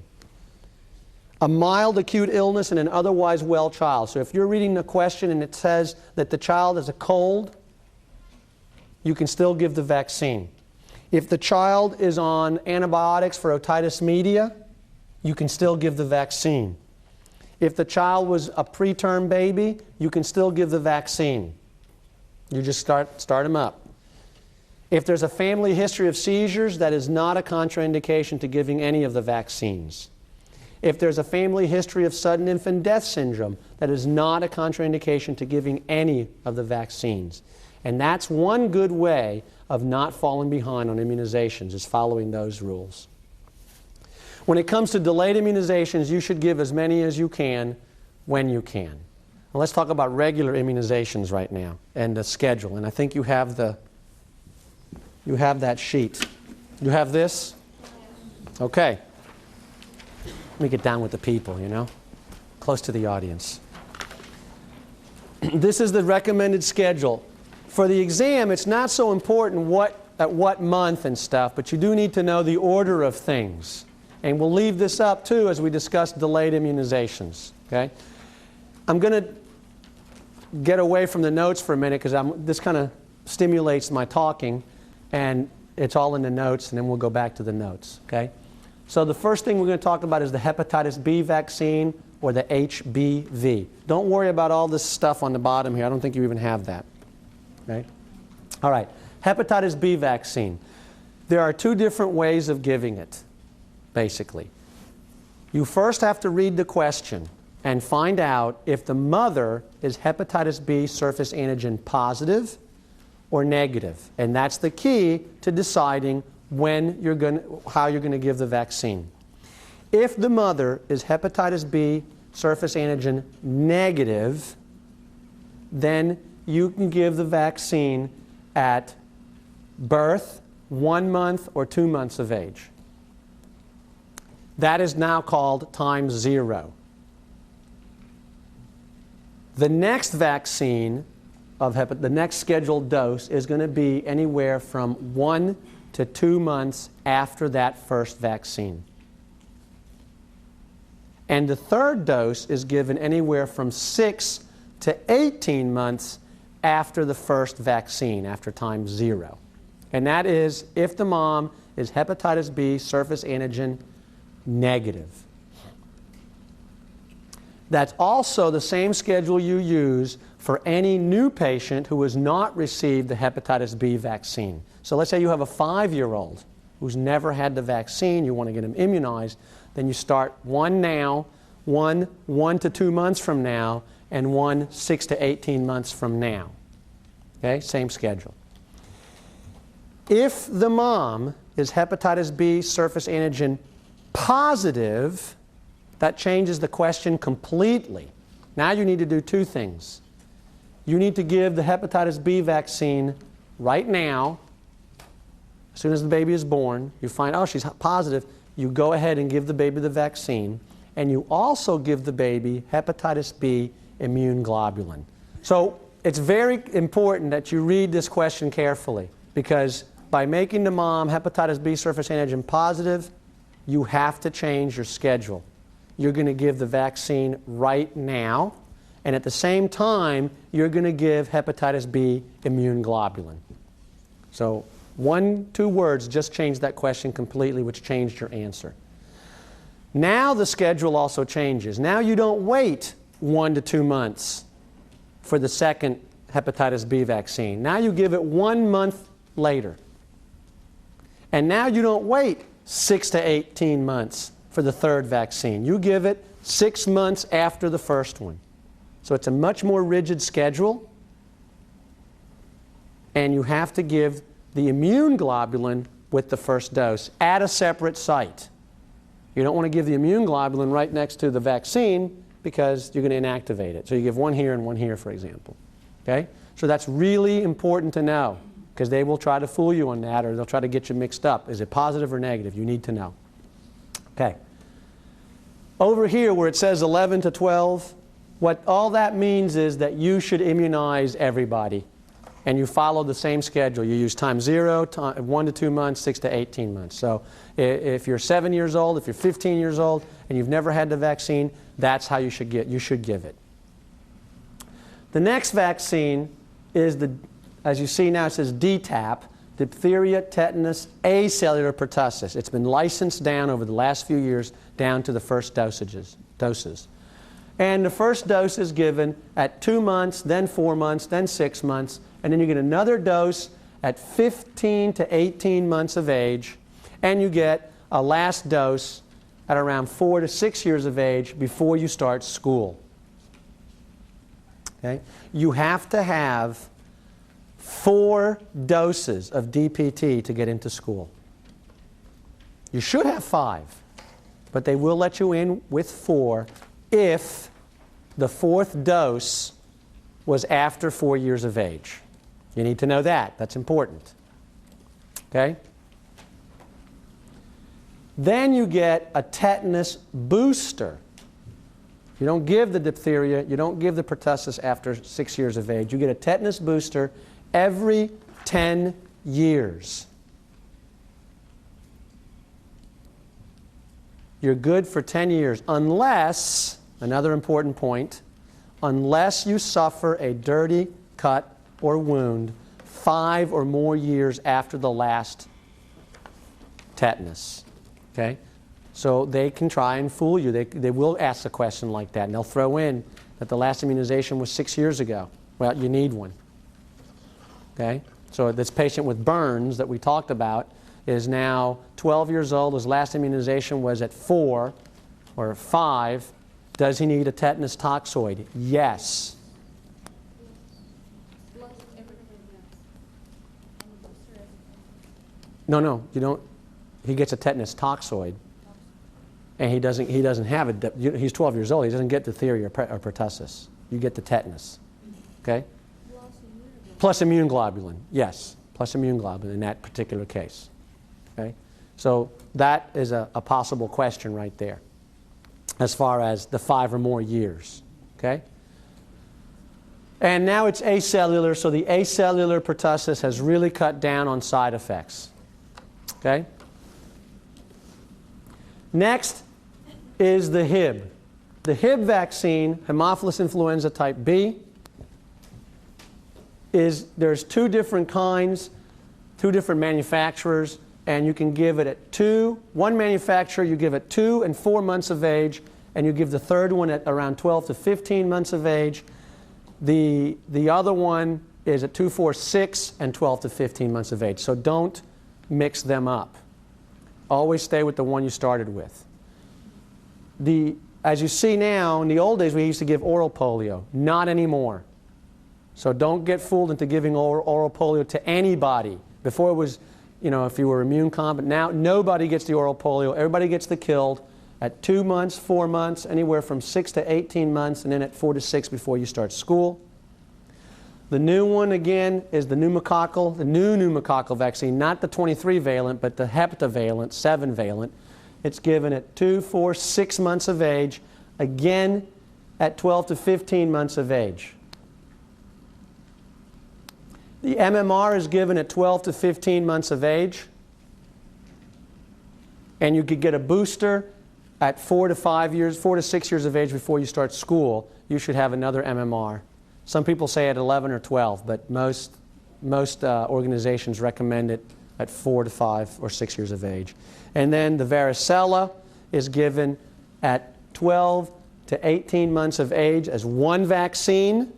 A mild acute illness in an otherwise well child. So if you're reading the question and it says that the child has a cold, you can still give the vaccine. If the child is on antibiotics for otitis media, you can still give the vaccine. If the child was a preterm baby, you can still give the vaccine. You just start them up. If there's a family history of seizures, that is not a contraindication to giving any of the vaccines. If there's a family history of sudden infant death syndrome, that is not a contraindication to giving any of the vaccines. And that's one good way of not falling behind on immunizations, is following those rules. When it comes to delayed immunizations, you should give as many as you can when you can. Now let's talk about regular immunizations right now and the schedule. And I think you have that sheet. You have this? Okay. Let me get down with the people, close to the audience. This is the recommended schedule. For the exam, it's not so important at what month and stuff, but you do need to know the order of things. And we'll leave this up, too, as we discuss delayed immunizations. Okay? I'm going to get away from the notes for a minute because this kind of stimulates my talking, and it's all in the notes, and then we'll go back to the notes. Okay? So the first thing we're going to talk about is the hepatitis B vaccine, or the HBV. Don't worry about all this stuff on the bottom here. I don't think you even have that. Okay? All right. Hepatitis B vaccine. There are two different ways of giving it, basically. You first have to read the question and find out if the mother is hepatitis B surface antigen positive or negative. And that's the key to deciding how you're going to give the vaccine. If the mother is hepatitis B surface antigen negative, then you can give the vaccine at birth, 1 month, or 2 months of age. That is now called time 0. The next vaccine the next scheduled dose is going to be anywhere from 1 to 2 months after that first vaccine. And the third dose is given anywhere from 6 to 18 months after the first vaccine, after time 0. And that is if the mom is hepatitis B surface antigen negative. That's also the same schedule you use for any new patient who has not received the hepatitis B vaccine. So let's say you have a 5-year-old who's never had the vaccine, you want to get him immunized, then you start one now, one 1 to 2 months from now, and one 6 to 18 months from now. Okay, same schedule. If the mom is hepatitis B surface antigen positive, that changes the question completely. Now you need to do two things. You need to give the hepatitis B vaccine right now. As soon as the baby is born, you find, oh, she's positive, you go ahead and give the baby the vaccine, and you also give the baby hepatitis B immune globulin. So it's very important that you read this question carefully, because by making the mom hepatitis B surface antigen positive, you have to change your schedule. You're going to give the vaccine right now, and at the same time, you're going to give hepatitis B immune globulin. So 1-2 words just changed that question completely, which changed your answer. Now the schedule also changes. Now you don't wait 1 to 2 months for the second hepatitis B vaccine. Now you give it 1 month later. And now you don't wait 6 to 18 months for the third vaccine. You give it 6 months after the first one. So it's a much more rigid schedule, and you have to give the immune globulin with the first dose at a separate site. You don't want to give the immune globulin right next to the vaccine because you're going to inactivate it. So you give one here and one here, for example. Okay? So that's really important to know, because they will try to fool you on that, or they'll try to get you mixed up. Is it positive or negative? You need to know. Okay. Over here where it says 11 to 12, what all that means is that you should immunize everybody. And you follow the same schedule. You use time 0, 1 to 2 months, 6 to 18 months. So if you're 7 years old, if you're 15 years old, and you've never had the vaccine, that's how you should give it. The next vaccine is as you see now, it says DTaP, diphtheria, tetanus, acellular pertussis. It's been licensed down over the last few years down to the first doses. And the first dose is given at 2 months, then 4 months, then 6 months, and then you get another dose at 15 to 18 months of age, and you get a last dose at around 4 to 6 years of age before you start school. Okay? You have to have 4 doses of DPT to get into school. You should have 5, but they will let you in with 4 if the 4th dose was after 4 years of age. You need to know that. That's important. Okay? Then you get a tetanus booster. You don't give the diphtheria, you don't give the pertussis after 6 years of age. You get a tetanus booster every 10 years. You're good for 10 years unless, another important point, unless you suffer a dirty cut or wound 5 or more years after the last tetanus. Okay? So they can try and fool you. They will ask a question like that, and they'll throw in that the last immunization was 6 years ago. Well, you need one. Okay? So this patient with burns that we talked about is now 12 years old. His last immunization was at 4 or 5. Does he need a tetanus toxoid? Yes. No, you don't. He gets a tetanus toxoid, and he doesn't have it. He's 12 years old. He doesn't get diphtheria or pertussis. You get the tetanus. Okay? Plus immune globulin. Yes, plus immune globulin in that particular case. Okay? So that is a possible question right there, as far as the 5 or more years. Okay? And now it's acellular, so the acellular pertussis has really cut down on side effects. Okay? Next is the Hib. The Hib vaccine, Haemophilus influenza type B, there's 2 different kinds, 2 different manufacturers, and you can give it at 2. One manufacturer, you give at 2 and 4 months of age, and you give the third one at around 12 to 15 months of age. The other one is at 2, 4, 6, and 12 to 15 months of age. So don't mix them up. Always stay with the one you started with. As you see now, in the old days we used to give oral polio. Not anymore. So don't get fooled into giving oral polio to anybody. Before it was, if you were immune competent. Now nobody gets the oral polio. Everybody gets the killed at 2 months, 4 months, anywhere from 6 to 18 months, and then at 4 to 6 before you start school. The new one, again, is the pneumococcal, the new pneumococcal vaccine, not the 23-valent, but the heptavalent, 7-valent. It's given at 2, 4, 6 months of age, again at 12 to 15 months of age. The MMR is given at 12 to 15 months of age, and you could get a booster at 4 to 6 years of age before you start school. You should have another MMR. Some people say at 11 or 12, but most organizations recommend it at 4 to 5 or 6 years of age. And then the varicella is given at 12 to 18 months of age as one vaccine.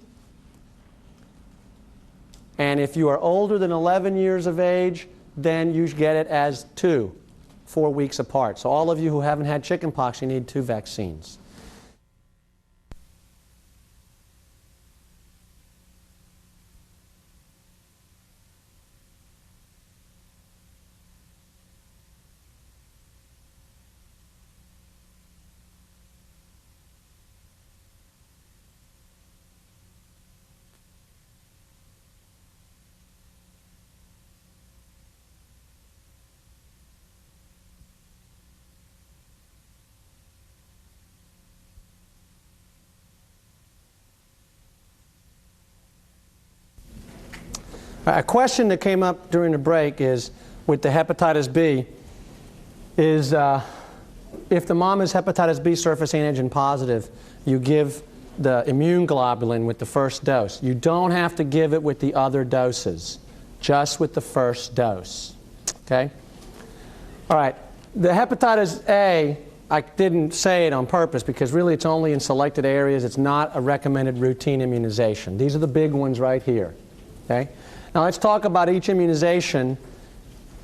And if you are older than 11 years of age, then you get it as 2, 4 weeks apart. So all of you who haven't had chickenpox, you need 2 vaccines. A question that came up during the break is, with the hepatitis B, is if the mom is hepatitis B surface antigen positive, you give the immune globulin with the first dose. You don't have to give it with the other doses, just with the first dose. Okay? All right. The hepatitis A, I didn't say it on purpose because really it's only in selected areas. It's not a recommended routine immunization. These are the big ones right here. Okay? Now let's talk about each immunization.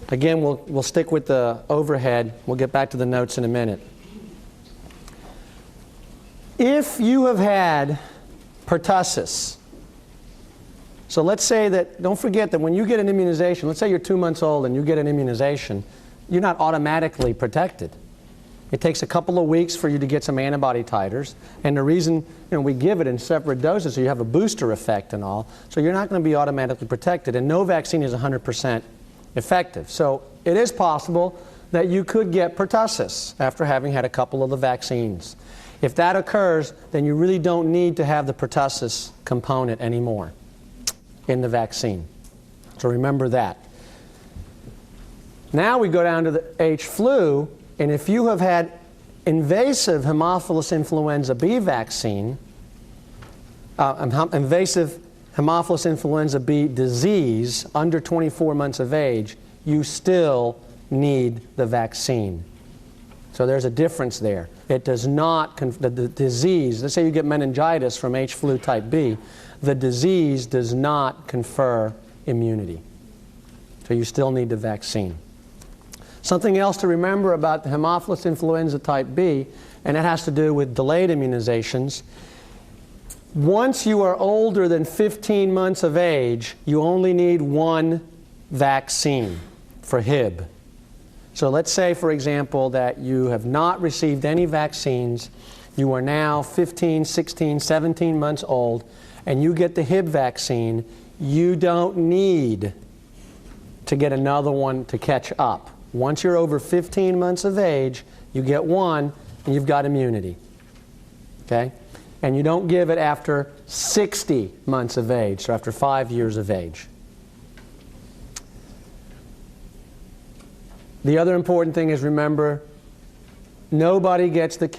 Again, we'll stick with the overhead. We'll get back to the notes in a minute. If you have had pertussis, so let's say that, don't forget that when you get an immunization, let's say you're 2 months old and you get an immunization, you're not automatically protected. It takes a couple of weeks for you to get some antibody titers, and the reason we give it in separate doses so you have a booster effect and all, so you're not going to be automatically protected, and no vaccine is 100% effective. So it is possible that you could get pertussis after having had a couple of the vaccines. If that occurs, then you really don't need to have the pertussis component anymore in the vaccine. So remember that. Now we go down to the H flu, and if you have had invasive Haemophilus influenza B vaccine, invasive Haemophilus influenza B disease under 24 months of age, you still need the vaccine. So there's a difference there. It does not, the disease, let's say you get meningitis from H flu type B, the disease does not confer immunity. So you still need the vaccine. Something else to remember about the Haemophilus influenza type B, and it has to do with delayed immunizations. Once you are older than 15 months of age, you only need one vaccine for Hib. So let's say, for example, that you have not received any vaccines. You are now 15, 16, 17 months old, and you get the Hib vaccine. You don't need to get another one to catch up. Once you're over 15 months of age, you get one, and you've got immunity. Okay? And you don't give it after 60 months of age, so after 5 years of age. The other important thing is, remember, nobody gets the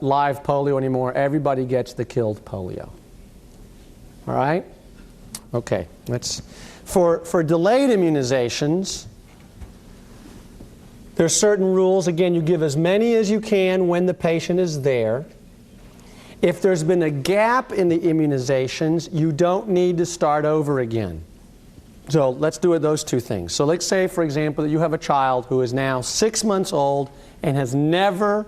live polio anymore. Everybody gets the killed polio. All right? Okay. For delayed immunizations, there's certain rules. Again, you give as many as you can when the patient is there. If there's been a gap in the immunizations, you don't need to start over again. So let's do those two things. So let's say, for example, that you have a child who is now 6 months old and has never,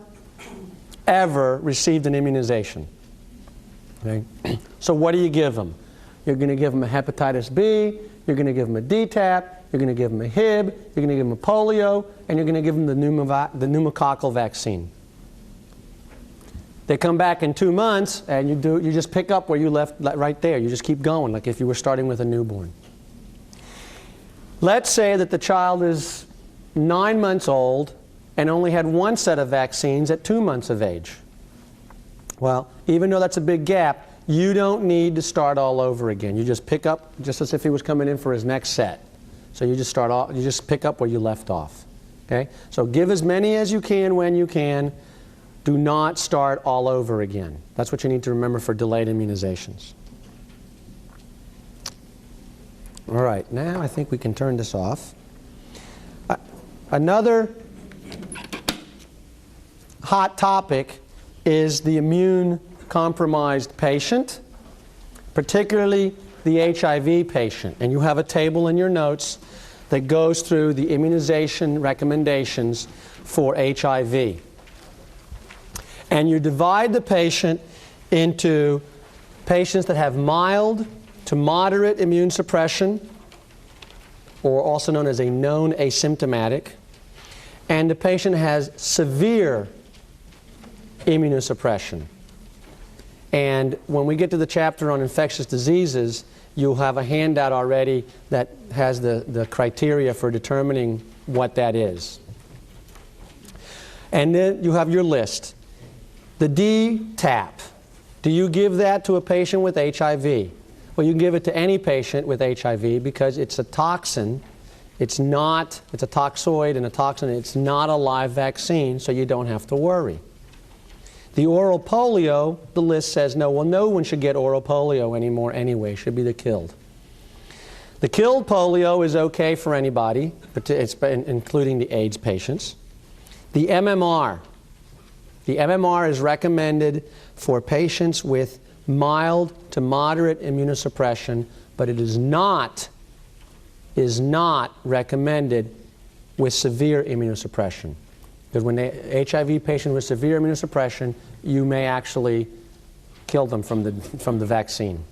ever received an immunization. Okay? So what do you give them? You're going to give them a hepatitis B, you're going to give them a DTaP, you're going to give them a Hib, you're going to give them a polio, and you're going to give them the pneumococcal vaccine. They come back in 2 months, and you just pick up where you left right there. You just keep going, like if you were starting with a newborn. Let's say that the child is 9 months old and only had one set of vaccines at 2 months of age. Well, even though that's a big gap, you don't need to start all over again. You just pick up, just as if he was coming in for his next set. So you just pick up where you left off. Okay? So give as many as you can when you can. Do not start all over again. That's what you need to remember for delayed immunizations. All right, now I think we can turn this off. Another hot topic is the immune-compromised patient, particularly the HIV patient. And you have a table in your notes that goes through the immunization recommendations for HIV. And you divide the patient into patients that have mild to moderate immune suppression, or also known as a known asymptomatic, and the patient has severe immunosuppression. And when we get to the chapter on infectious diseases, you'll have a handout already that has the criteria for determining what that is. And then you have your list. The DTaP. Do you give that to a patient with HIV? Well, you can give it to any patient with HIV because it's a toxin. It's a toxoid and a toxin. It's not a live vaccine, so you don't have to worry. The oral polio, the list says no. Well, no one should get oral polio anymore anyway. It should be the killed. The killed polio is okay for anybody, including the AIDS patients. The MMR. The MMR is recommended for patients with mild to moderate immunosuppression but it is not recommended with severe immunosuppression. Because when the HIV patient with severe immunosuppression, you may actually kill them from the vaccine.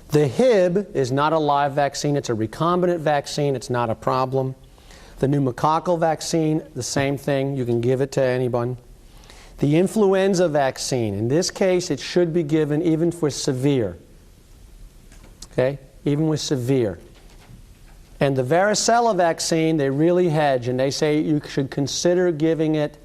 The Hib is not a live vaccine. It's a recombinant vaccine. It's not a problem. The pneumococcal vaccine, the same thing. You can give it to anyone. The influenza vaccine, in this case, it should be given even for severe. Okay? Even with severe. And the varicella vaccine, they really hedge, and they say you should consider giving it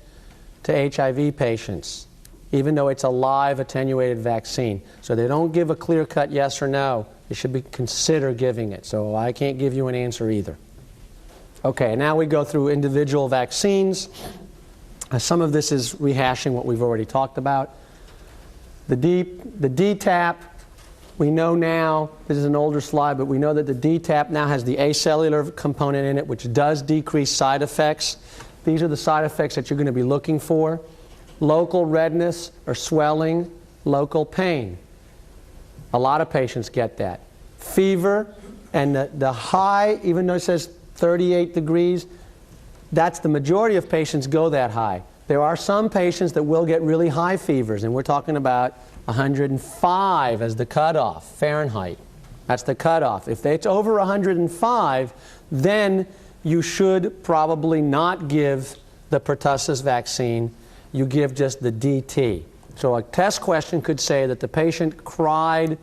to HIV patients, even though it's a live attenuated vaccine. So they don't give a clear-cut yes or no. You should consider giving it. So I can't give you an answer either. Okay, now we go through individual vaccines. Some of this is rehashing what we've already talked about. The DTaP, we know now, this is an older slide, but we know that the DTaP now has the acellular component in it, which does decrease side effects. These are the side effects that you're going to be looking for. Local redness or swelling, local pain. A lot of patients get that. Fever, and the high, even though it says 38 degrees, that's the majority of patients go that high. There are some patients that will get really high fevers, and we're talking about 105 as the cutoff, Fahrenheit. That's the cutoff. If it's over 105, then you should probably not give the pertussis vaccine. You give just the DT. So a test question could say that the patient cried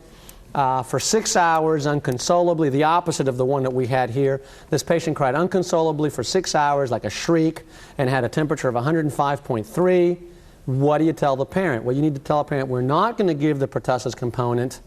for 6 hours unconsolably, the opposite of the one that we had here. This patient cried unconsolably for 6 hours like a shriek and had a temperature of 105.3. What do you tell the parent? Well, you need to tell a parent, we're not going to give the pertussis component,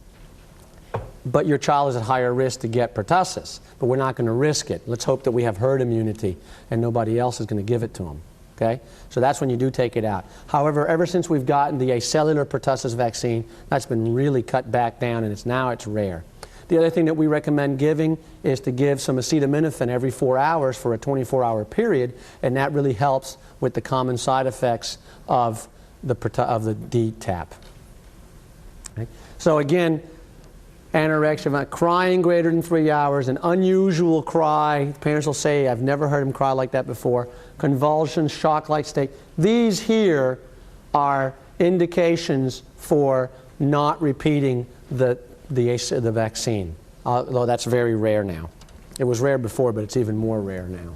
but your child is at higher risk to get pertussis. But we're not going to risk it. Let's hope that we have herd immunity and nobody else is going to give it to them. Okay? So that's when you do take it out. However, ever since we've gotten the acellular pertussis vaccine, that's been really cut back down, and now it's rare. The other thing that we recommend giving is to give some acetaminophen every 4 hours for a 24-hour period, and that really helps with the common side effects of the DTaP. Okay? So again, anorexia, crying greater than 3 hours, an unusual cry. Parents will say, I've never heard him cry like that before. Convulsions, shock-like state. These here are indications for not repeating the vaccine, although that's very rare now. It was rare before, but it's even more rare now.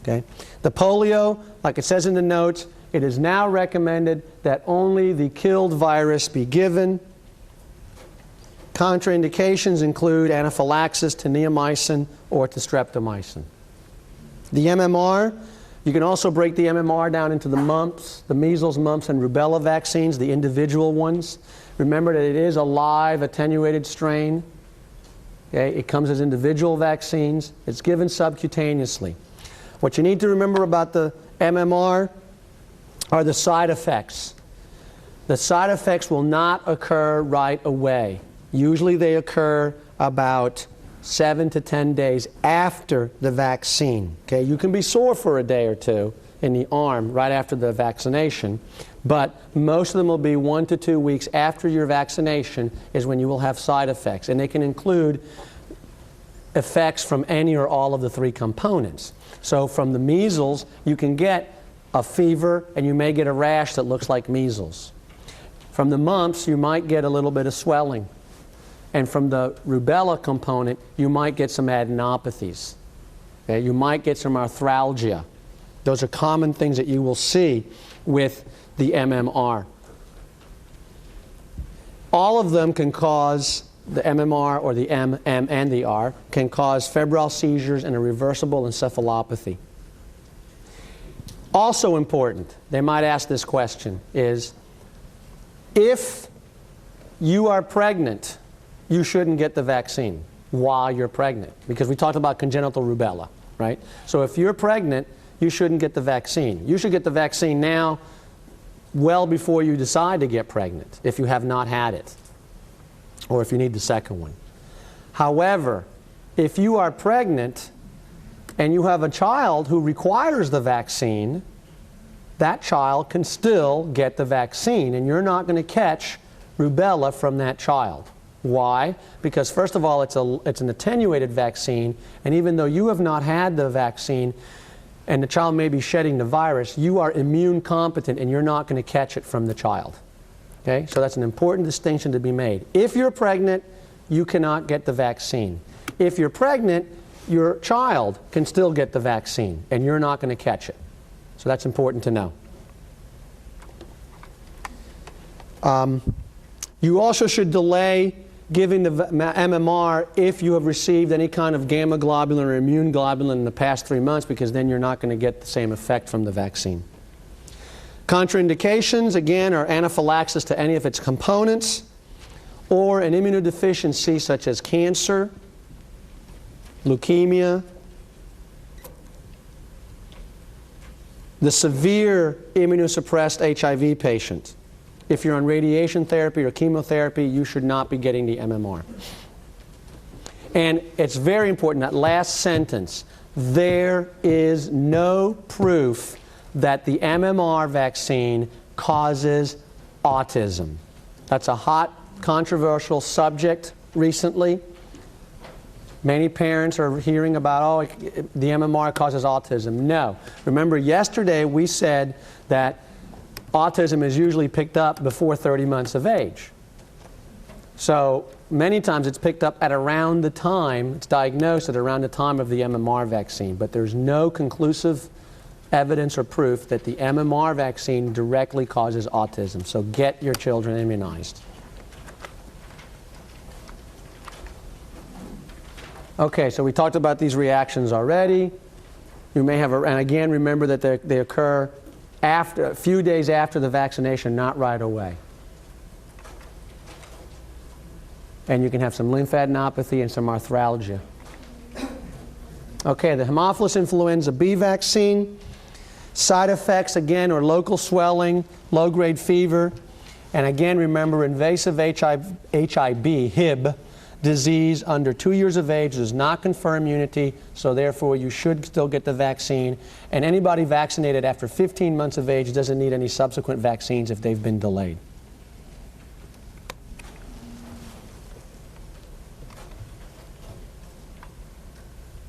Okay? The polio, like it says in the notes, it is now recommended that only the killed virus be given. Contraindications include anaphylaxis to neomycin or to streptomycin. The MMR, you can also break the MMR down into the mumps, the measles, mumps, and rubella vaccines, the individual ones. Remember that it is a live attenuated strain. Okay? It comes as individual vaccines. It's given subcutaneously. What you need to remember about the MMR are the side effects. The side effects will not occur right away. Usually they occur about 7 to 10 days after the vaccine. Okay? You can be sore for a day or two in the arm right after the vaccination, but most of them will be 1 to 2 weeks after your vaccination is when you will have side effects. And they can include effects from any or all of the 3 components. So from the measles, you can get a fever and you may get a rash that looks like measles. From the mumps, you might get a little bit of swelling. And from the rubella component, you might get some adenopathies. Okay? You might get some arthralgia. Those are common things that you will see with the MMR. All of them can cause, the MMR or the M and the R, can cause febrile seizures and a reversible encephalopathy. Also important, they might ask this question, is if you are pregnant, you shouldn't get the vaccine while you're pregnant, because we talked about congenital rubella, right? So if you're pregnant, you shouldn't get the vaccine. You should get the vaccine now, well before you decide to get pregnant, if you have not had it, or if you need the second one. However, if you are pregnant and you have a child who requires the vaccine, that child can still get the vaccine, and you're not going to catch rubella from that child. Why? Because first of all, it's an attenuated vaccine, and even though you have not had the vaccine and the child may be shedding the virus, you are immune competent and you're not going to catch it from the child. Okay? So that's an important distinction to be made. If you're pregnant, you cannot get the vaccine. If you're pregnant, your child can still get the vaccine and you're not going to catch it. So that's important to know. You also should delay giving the MMR if you have received any kind of gamma globulin or immune globulin in the past 3 months, because then you're not going to get the same effect from the vaccine. Contraindications, again, are anaphylaxis to any of its components or an immunodeficiency such as cancer, leukemia, the severe immunosuppressed HIV patient. If you're on radiation therapy or chemotherapy, you should not be getting the MMR. And it's very important, that last sentence, there is no proof that the MMR vaccine causes autism. That's a hot, controversial subject recently. Many parents are hearing about, oh, the MMR causes autism. No. Remember, yesterday we said that autism is usually picked up before 30 months of age. So many times it's picked up at around the time, it's diagnosed at around the time of the MMR vaccine, but there's no conclusive evidence or proof that the MMR vaccine directly causes autism. So get your children immunized. Okay, so we talked about these reactions already. You may have, and again, remember that they occur after, a few days after the vaccination, not right away. And you can have some lymphadenopathy and some arthralgia. Okay, the Haemophilus influenza B vaccine. Side effects, again, are local swelling, low-grade fever, and again, remember, invasive HIB disease under 2 years of age does not confer immunity, so therefore you should still get the vaccine. And anybody vaccinated after 15 months of age doesn't need any subsequent vaccines if they've been delayed.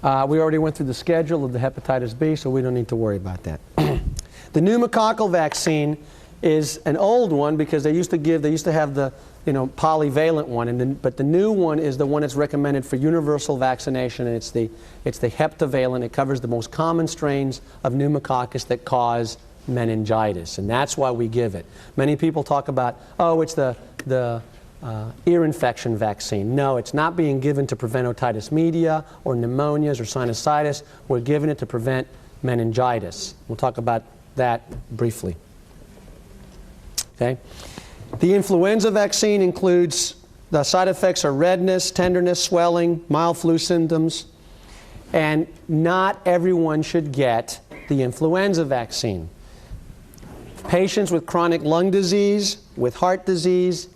We already went through the schedule of the hepatitis B, so we don't need to worry about that. The pneumococcal vaccine is an old one because they used to have the polyvalent one, but the new one is the one that's recommended for universal vaccination, and it's the heptavalent. It covers the most common strains of pneumococcus that cause meningitis, and that's why we give it. Many people talk about, oh, it's the ear infection vaccine. No, it's not being given to prevent otitis media or pneumonias or sinusitis. We're giving it to prevent meningitis. We'll talk about that briefly. Okay? The influenza vaccine includes, the side effects are redness, tenderness, swelling, mild flu symptoms, and not everyone should get the influenza vaccine. Patients with chronic lung disease, with heart disease,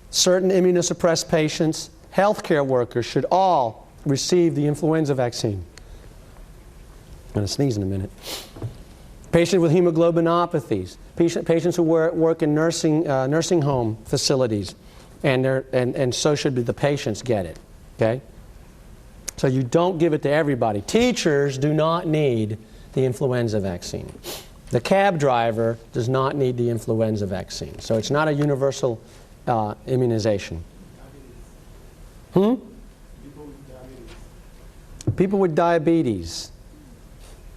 certain immunosuppressed patients, healthcare workers should all receive the influenza vaccine. I'm going to sneeze in a minute. Patients with hemoglobinopathies, patients who work in nursing home facilities, and so should the patients get it. Okay? So you don't give it to everybody. Teachers do not need the influenza vaccine. The cab driver does not need the influenza vaccine. So it's not a universal immunization. People with diabetes.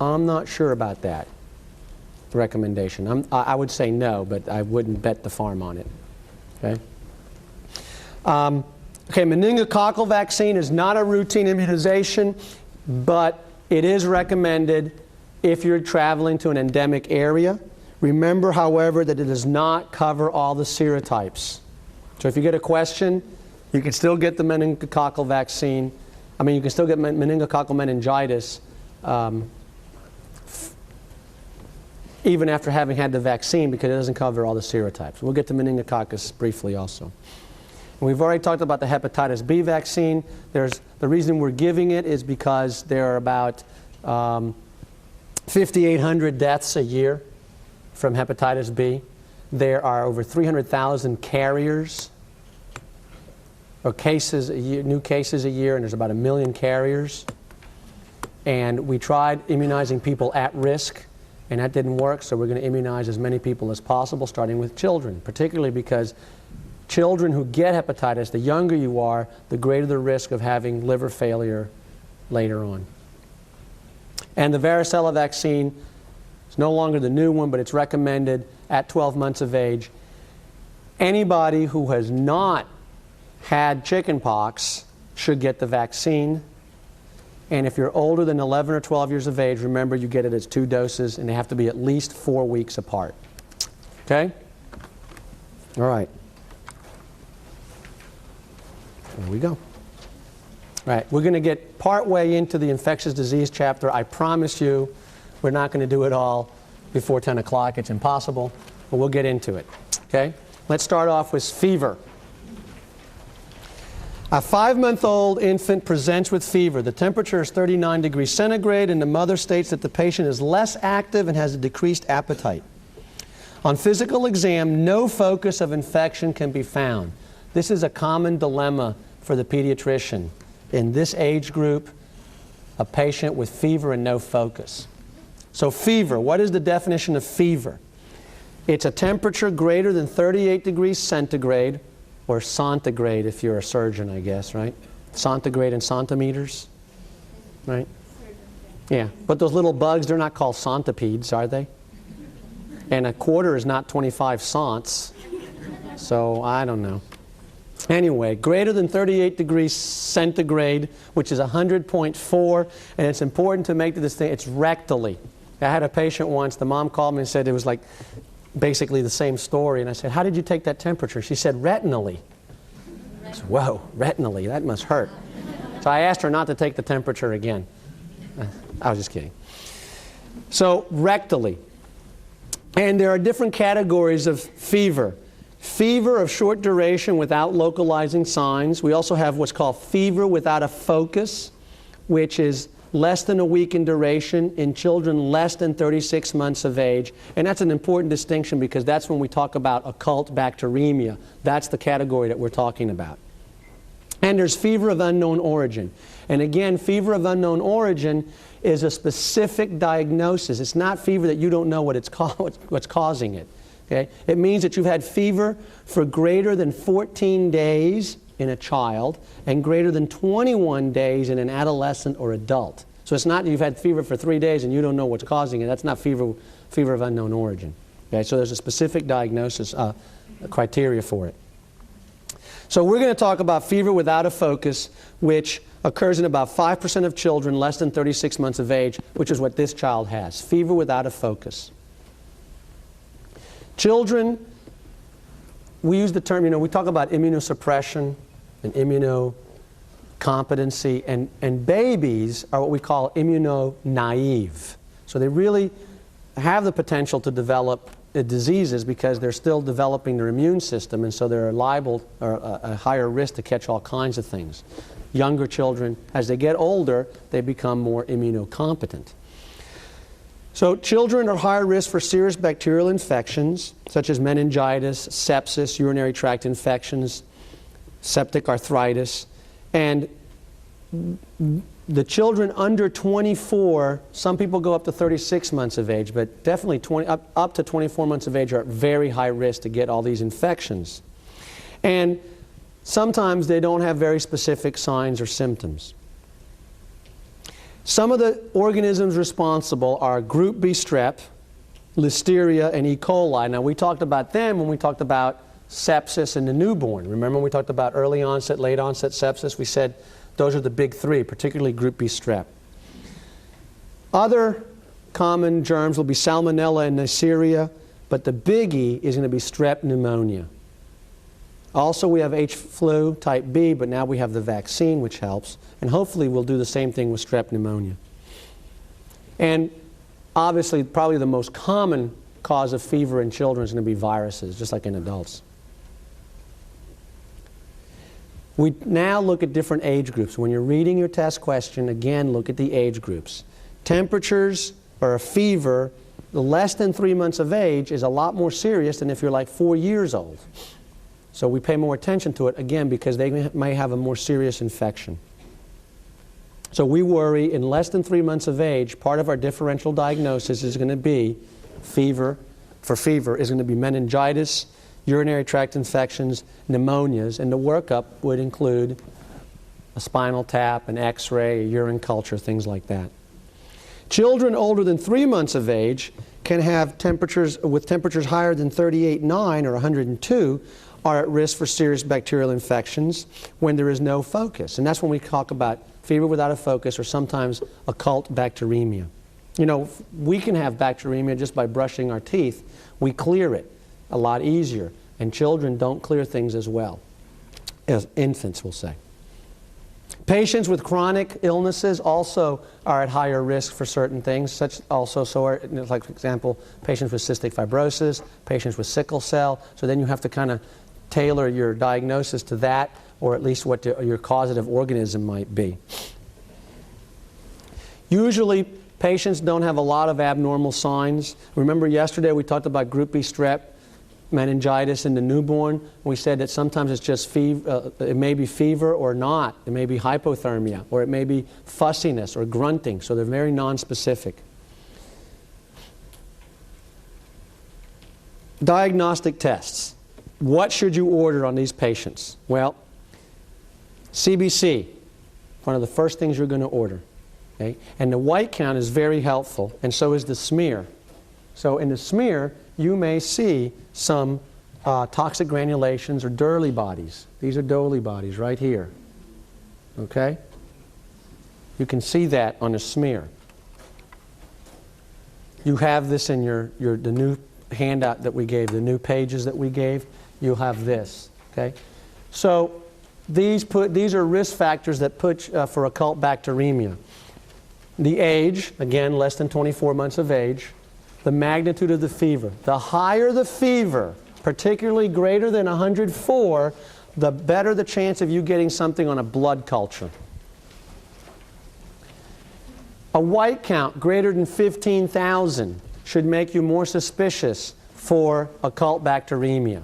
I'm not sure about that recommendation. I would say no, but I wouldn't bet the farm on it. Okay? Okay, meningococcal vaccine is not a routine immunization, but it is recommended if you're traveling to an endemic area. Remember, however, that it does not cover all the serotypes. So if you get a question, you can still get the meningococcal vaccine. I mean, you can still get meningococcal meningitis even after having had the vaccine, because it doesn't cover all the serotypes. We'll get to meningococcus briefly also. And we've already talked about the hepatitis B vaccine. The reason we're giving it is because there are about 5,800 deaths a year from hepatitis B. There are over 300,000 carriers or cases a year, new cases a year, and there's about 1 million carriers. And we tried immunizing people at risk, and that didn't work, so we're going to immunize as many people as possible, starting with children, particularly because children who get hepatitis, the younger you are, the greater the risk of having liver failure later on. And the varicella vaccine is no longer the new one, but it's recommended at 12 months of age. Anybody who has not had chickenpox should get the vaccine. And if you're older than 11 or 12 years of age, remember you get it as 2 doses, and they have to be at least 4 weeks apart. Okay? All right. There we go. All right, we're going to get partway into the infectious disease chapter. I promise you we're not going to do it all before 10 o'clock. It's impossible, but we'll get into it. Okay? Let's start off with fever. A 5-month-old infant presents with fever. The temperature is 39 degrees centigrade, and the mother states that the patient is less active and has a decreased appetite. On physical exam, no focus of infection can be found. This is a common dilemma for the pediatrician. In this age group, a patient with fever and no focus. So fever, what is the definition of fever? It's a temperature greater than 38 degrees centigrade, or centigrade if you're a surgeon, I guess, right? Centigrade and centimeters, right? Yeah, but those little bugs, they're not called centipedes, are they? And a quarter is not 25 cents, so I don't know. Anyway, greater than 38 degrees centigrade, which is 100.4, and it's important to make the distinction, it's rectally. I had a patient once, the mom called me and said it was like basically the same story, and I said, how did you take that temperature? She said, retinally. I said, whoa, retinally, that must hurt. So I asked her not to take the temperature again. I was just kidding. So rectally. And there are different categories of fever. Fever of short duration without localizing signs. We also have what's called fever without a focus, which is less than a week in duration in children less than 36 months of age. And that's an important distinction because that's when we talk about occult bacteremia. That's the category that we're talking about. And there's fever of unknown origin. And again, fever of unknown origin is a specific diagnosis. It's not fever that you don't know what's causing it. Okay? It means that you've had fever for greater than 14 days in a child and greater than 21 days in an adolescent or adult. So it's not you've had fever for 3 days and you don't know what's causing it. That's not fever of unknown origin. Okay? So there's a specific diagnosis criteria for it. So we're going to talk about fever without a focus, which occurs in about 5% of children less than 36 months of age, which is what this child has. Fever without a focus. Children, we use the term, we talk about immunosuppression and immunocompetency, and babies are what we call immunonaive. So they really have the potential to develop diseases because they're still developing their immune system, and so they're liable or a higher risk to catch all kinds of things. Younger children, as they get older, they become more immunocompetent. So children are higher risk for serious bacterial infections, such as meningitis, sepsis, urinary tract infections, septic arthritis. And the children under 24, some people go up to 36 months of age, but definitely up to 24 months of age are at very high risk to get all these infections. And sometimes they don't have very specific signs or symptoms. Some of the organisms responsible are group B strep, Listeria, and E. coli. Now we talked about them when we talked about sepsis in the newborn. Remember when we talked about early onset, late onset sepsis? We said those are the big three, particularly group B strep. Other common germs will be Salmonella and Neisseria, but the biggie is going to be strep pneumonia. Also, we have H. flu type B, but now we have the vaccine, which helps. And hopefully we'll do the same thing with strep pneumonia. And obviously, probably the most common cause of fever in children is going to be viruses, just like in adults. We now look at different age groups. When you're reading your test question, again, look at the age groups. Temperatures or a fever less than 3 months of age is a lot more serious than if you're like 4 years old. So we pay more attention to it, again, because they may have a more serious infection. So we worry in less than 3 months of age, part of our differential diagnosis is going to be fever. For fever is going to be meningitis, urinary tract infections, pneumonias, and the workup would include a spinal tap, an x-ray, a urine culture, things like that. Children older than 3 months of age can have temperatures higher than 38.9 or 102 are at risk for serious bacterial infections when there is no focus. And that's when we talk about fever without a focus, or sometimes occult bacteremia. You know, we can have bacteremia just by brushing our teeth. We clear it a lot easier. And children don't clear things as well, as infants will say. Patients with chronic illnesses also are at higher risk for certain things, such also, so are, like for example, patients with cystic fibrosis, patients with sickle cell. So then you have to kind of tailor your diagnosis to that, or at least what your causative organism might be. Usually, patients don't have a lot of abnormal signs. Remember yesterday we talked about group B strep, meningitis in the newborn. We said that sometimes it's just fever, it may be fever or not. It may be hypothermia, or it may be fussiness or grunting. So they're very nonspecific. Diagnostic tests. What should you order on these patients? Well, CBC, one of the first things you're going to order. Okay? And the white count is very helpful, and so is the smear. So in the smear, you may see some toxic granulations or Durley bodies. These are Durley bodies right here. Okay? You can see that on the smear. You have this in the new handout that we gave, the new pages that we gave. You'll have this. Okay? So these are risk factors that put for occult bacteremia. The age, again, less than 24 months of age. The magnitude of the fever. The higher the fever, particularly greater than 104, the better the chance of you getting something on a blood culture. A white count greater than 15,000 should make you more suspicious for occult bacteremia.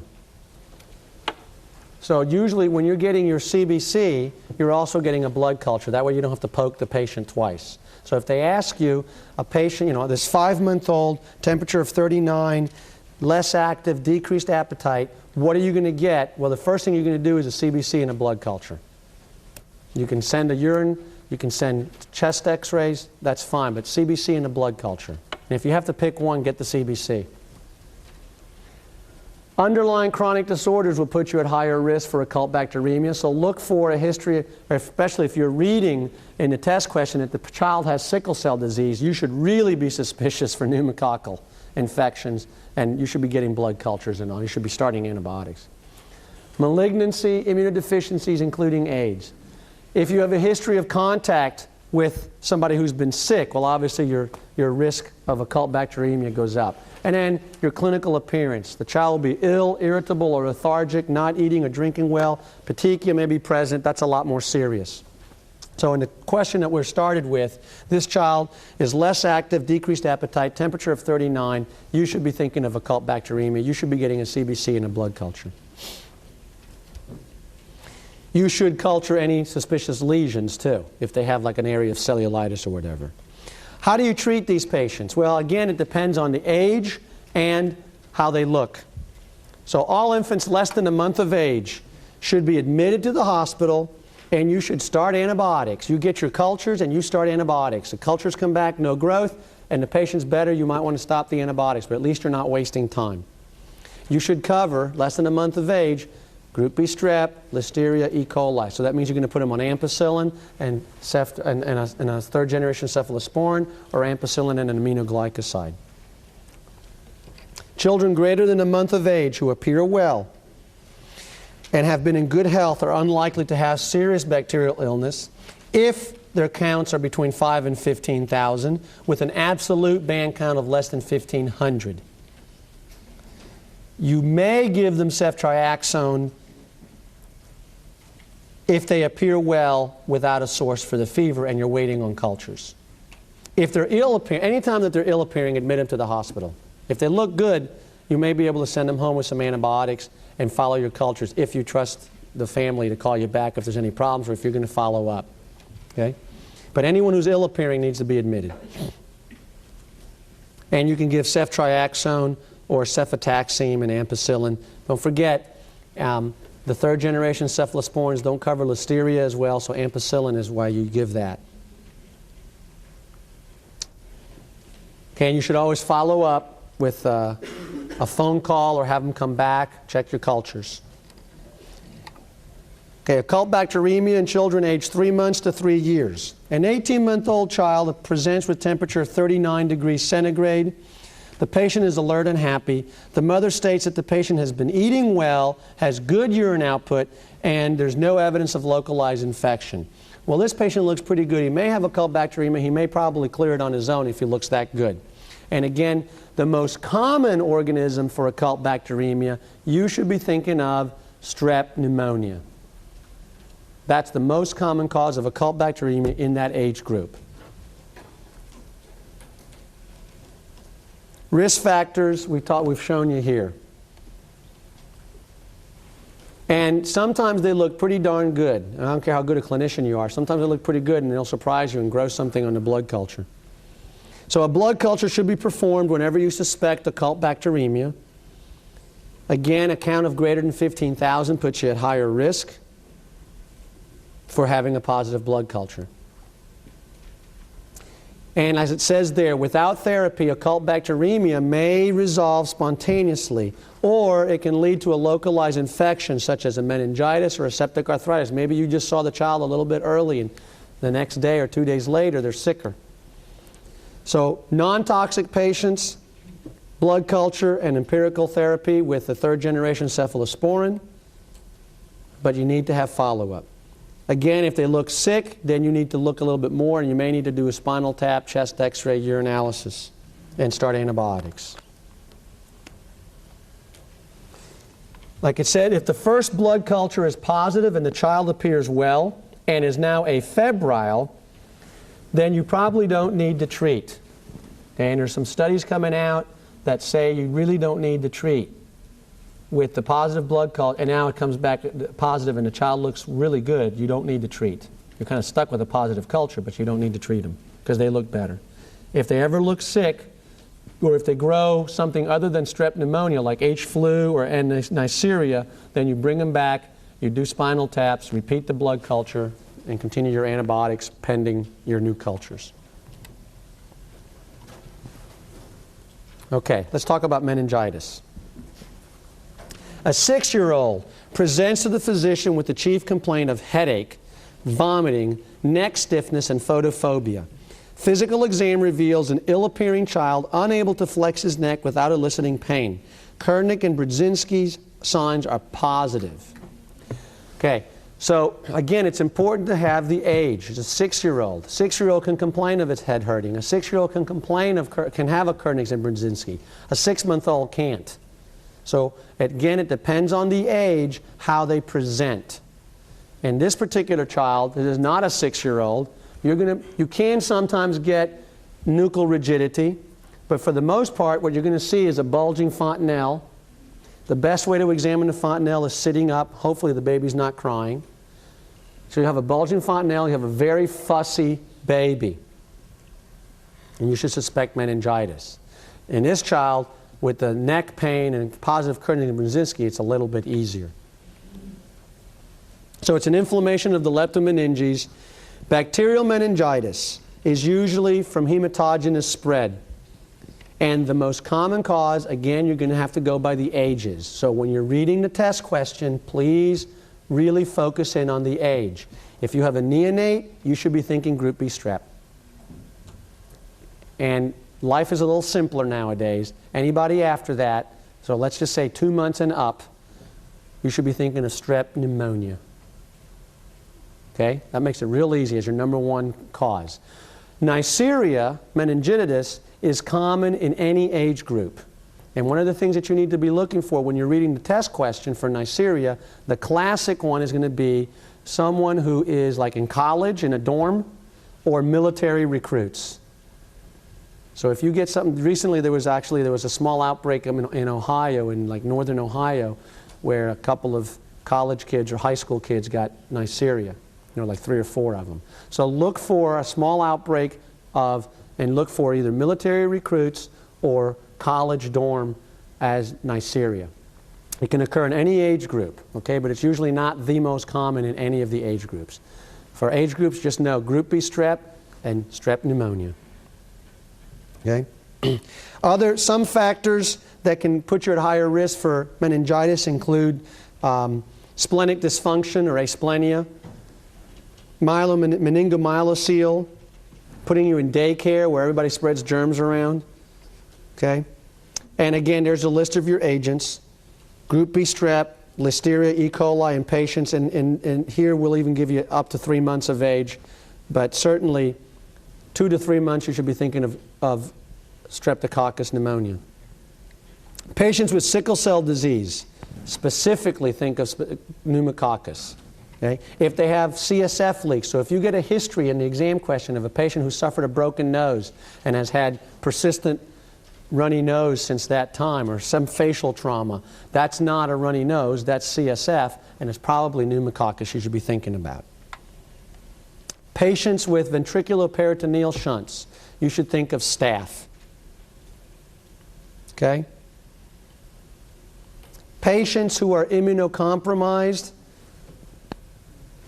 So usually when you're getting your CBC, you're also getting a blood culture. That way you don't have to poke the patient twice. So if they ask you, a patient, this 5-month-old, temperature of 39, less active, decreased appetite, what are you going to get? Well, the first thing you're going to do is a CBC and a blood culture. You can send a urine, you can send chest x-rays, that's fine, but CBC and a blood culture. And if you have to pick one, get the CBC. Underlying chronic disorders will put you at higher risk for occult bacteremia, so look for a history, or especially if you're reading in the test question that the child has sickle cell disease, you should really be suspicious for pneumococcal infections, and you should be getting blood cultures and all. You should be starting antibiotics. Malignancy, immunodeficiencies, including AIDS. If you have a history of contact with somebody who's been sick, well, obviously your risk of occult bacteremia goes up. And then your clinical appearance. The child will be ill, irritable, or lethargic, not eating or drinking well. Petechia may be present. That's a lot more serious. So in the question that we're started with, this child is less active, decreased appetite, temperature of 39. You should be thinking of occult bacteremia. You should be getting a CBC and a blood culture. You should culture any suspicious lesions too, if they have like an area of cellulitis or whatever. How do you treat these patients? Well, again, it depends on the age and how they look. So all infants less than a month of age should be admitted to the hospital, and you should start antibiotics. You get your cultures and you start antibiotics. The cultures come back, no growth, and the patient's better, you might want to stop the antibiotics, but at least you're not wasting time. You should cover, less than a month of age, Group B strep, Listeria, E. coli. So that means you're going to put them on ampicillin and a third-generation cephalosporin, or ampicillin and an aminoglycoside. Children greater than a month of age who appear well and have been in good health are unlikely to have serious bacterial illness if their counts are between 5 and 15,000, with an absolute band count of less than 1,500. You may give them ceftriaxone if they appear well without a source for the fever and you're waiting on cultures. If they're ill appearing, anytime that they're ill appearing, admit them to the hospital. If they look good, you may be able to send them home with some antibiotics and follow your cultures if you trust the family to call you back if there's any problems or if you're going to follow up. Okay? But anyone who's ill appearing needs to be admitted. And you can give ceftriaxone or cefotaxime and ampicillin. Don't forget, the third generation cephalosporins don't cover listeria as well, so ampicillin is why you give that. Okay, and you should always follow up with a phone call or have them come back, check your cultures. Okay, occult bacteremia in children aged 3 months to 3 years. An 18-month-old child presents with temperature 39 degrees centigrade. The patient is alert and happy. The mother states that the patient has been eating well, has good urine output, and there's no evidence of localized infection. Well, this patient looks pretty good. He may have occult bacteremia. He may probably clear it on his own if he looks that good. And again, the most common organism for occult bacteremia, you should be thinking of strep pneumonia. That's the most common cause of occult bacteremia in that age group. Risk factors, we've shown you here. And sometimes they look pretty darn good. I don't care how good a clinician you are. Sometimes they look pretty good and they'll surprise you and grow something on the blood culture. So a blood culture should be performed whenever you suspect occult bacteremia. Again, a count of greater than 15,000 puts you at higher risk for having a positive blood culture. And as it says there, without therapy, occult bacteremia may resolve spontaneously, or it can lead to a localized infection such as a meningitis or a septic arthritis. Maybe you just saw the child a little bit early and the next day or 2 days later they're sicker. So non-toxic patients, blood culture and empirical therapy with the third generation cephalosporin, but you need to have follow-up. Again, if they look sick, then you need to look a little bit more and you may need to do a spinal tap, chest x-ray, urinalysis, and start antibiotics. Like it said, if the first blood culture is positive and the child appears well and is now afebrile, then you probably don't need to treat. Okay, and there's some studies coming out that say you really don't need to treat with the positive blood culture, and now it comes back positive and the child looks really good. You don't need to treat. You're kind of stuck with a positive culture, but you don't need to treat them because they look better. If they ever look sick, or if they grow something other than strep pneumonia like H. flu or Neisseria, then you bring them back, you do spinal taps, repeat the blood culture, and continue your antibiotics pending your new cultures. Okay, let's talk about meningitis. A 6-year-old presents to the physician with the chief complaint of headache, vomiting, neck stiffness, and photophobia. Physical exam reveals an ill-appearing child unable to flex his neck without eliciting pain. Kernick and Brudzinski's signs are positive. Okay, so again, it's important to have the age. It's a 6-year-old. A 6-year-old can complain of its head hurting. A 6-year-old can have a Kernick's and Brudzinski. A 6-month-old can't. So again, it depends on the age how they present. In this particular child, it is not a 6-year-old. You can sometimes get nuchal rigidity, but for the most part, what you're going to see is a bulging fontanelle. The best way to examine the fontanelle is sitting up. Hopefully the baby's not crying. So you have a bulging fontanelle, you have a very fussy baby. And you should suspect meningitis. In this child, with the neck pain and positive Kernick and Brudzinski, it's a little bit easier. So it's an inflammation of the leptomeninges. Bacterial meningitis is usually from hematogenous spread. And the most common cause, again, you're going to have to go by the ages. So when you're reading the test question, please really focus in on the age. If you have a neonate, you should be thinking group B strep. And life is a little simpler nowadays. Anybody after that, so let's just say 2 months and up, you should be thinking of strep pneumonia. Okay? That makes it real easy as your number one cause. Neisseria, meningitis, is common in any age group. And one of the things that you need to be looking for when you're reading the test question for Neisseria, the classic one is going to be someone who is like in college, in a dorm, or military recruits. So if you get something, recently there was a small outbreak in Ohio, in like northern Ohio, where a couple of college kids or high school kids got Neisseria. Like 3 or 4 of them. So look for a small outbreak and look for either military recruits or college dorm as Neisseria. It can occur in any age group, okay, but it's usually not the most common in any of the age groups. For age groups, just know Group B strep and strep pneumonia. Okay? Some factors that can put you at higher risk for meningitis include splenic dysfunction or asplenia, meningomyelocele, putting you in daycare where everybody spreads germs around. Okay? And again, there's a list of your agents. Group B strep, Listeria, E. coli in patients, and here we'll even give you up to 3 months of age, but certainly 2 to 3 months you should be thinking of Streptococcus pneumonia. Patients with sickle cell disease, specifically think of pneumococcus. Okay? If they have CSF leaks, so if you get a history in the exam question of a patient who suffered a broken nose and has had persistent runny nose since that time, or some facial trauma, that's not a runny nose, that's CSF, and it's probably pneumococcus you should be thinking about. Patients with ventriculoperitoneal shunts, you should think of staph. Okay? Patients who are immunocompromised,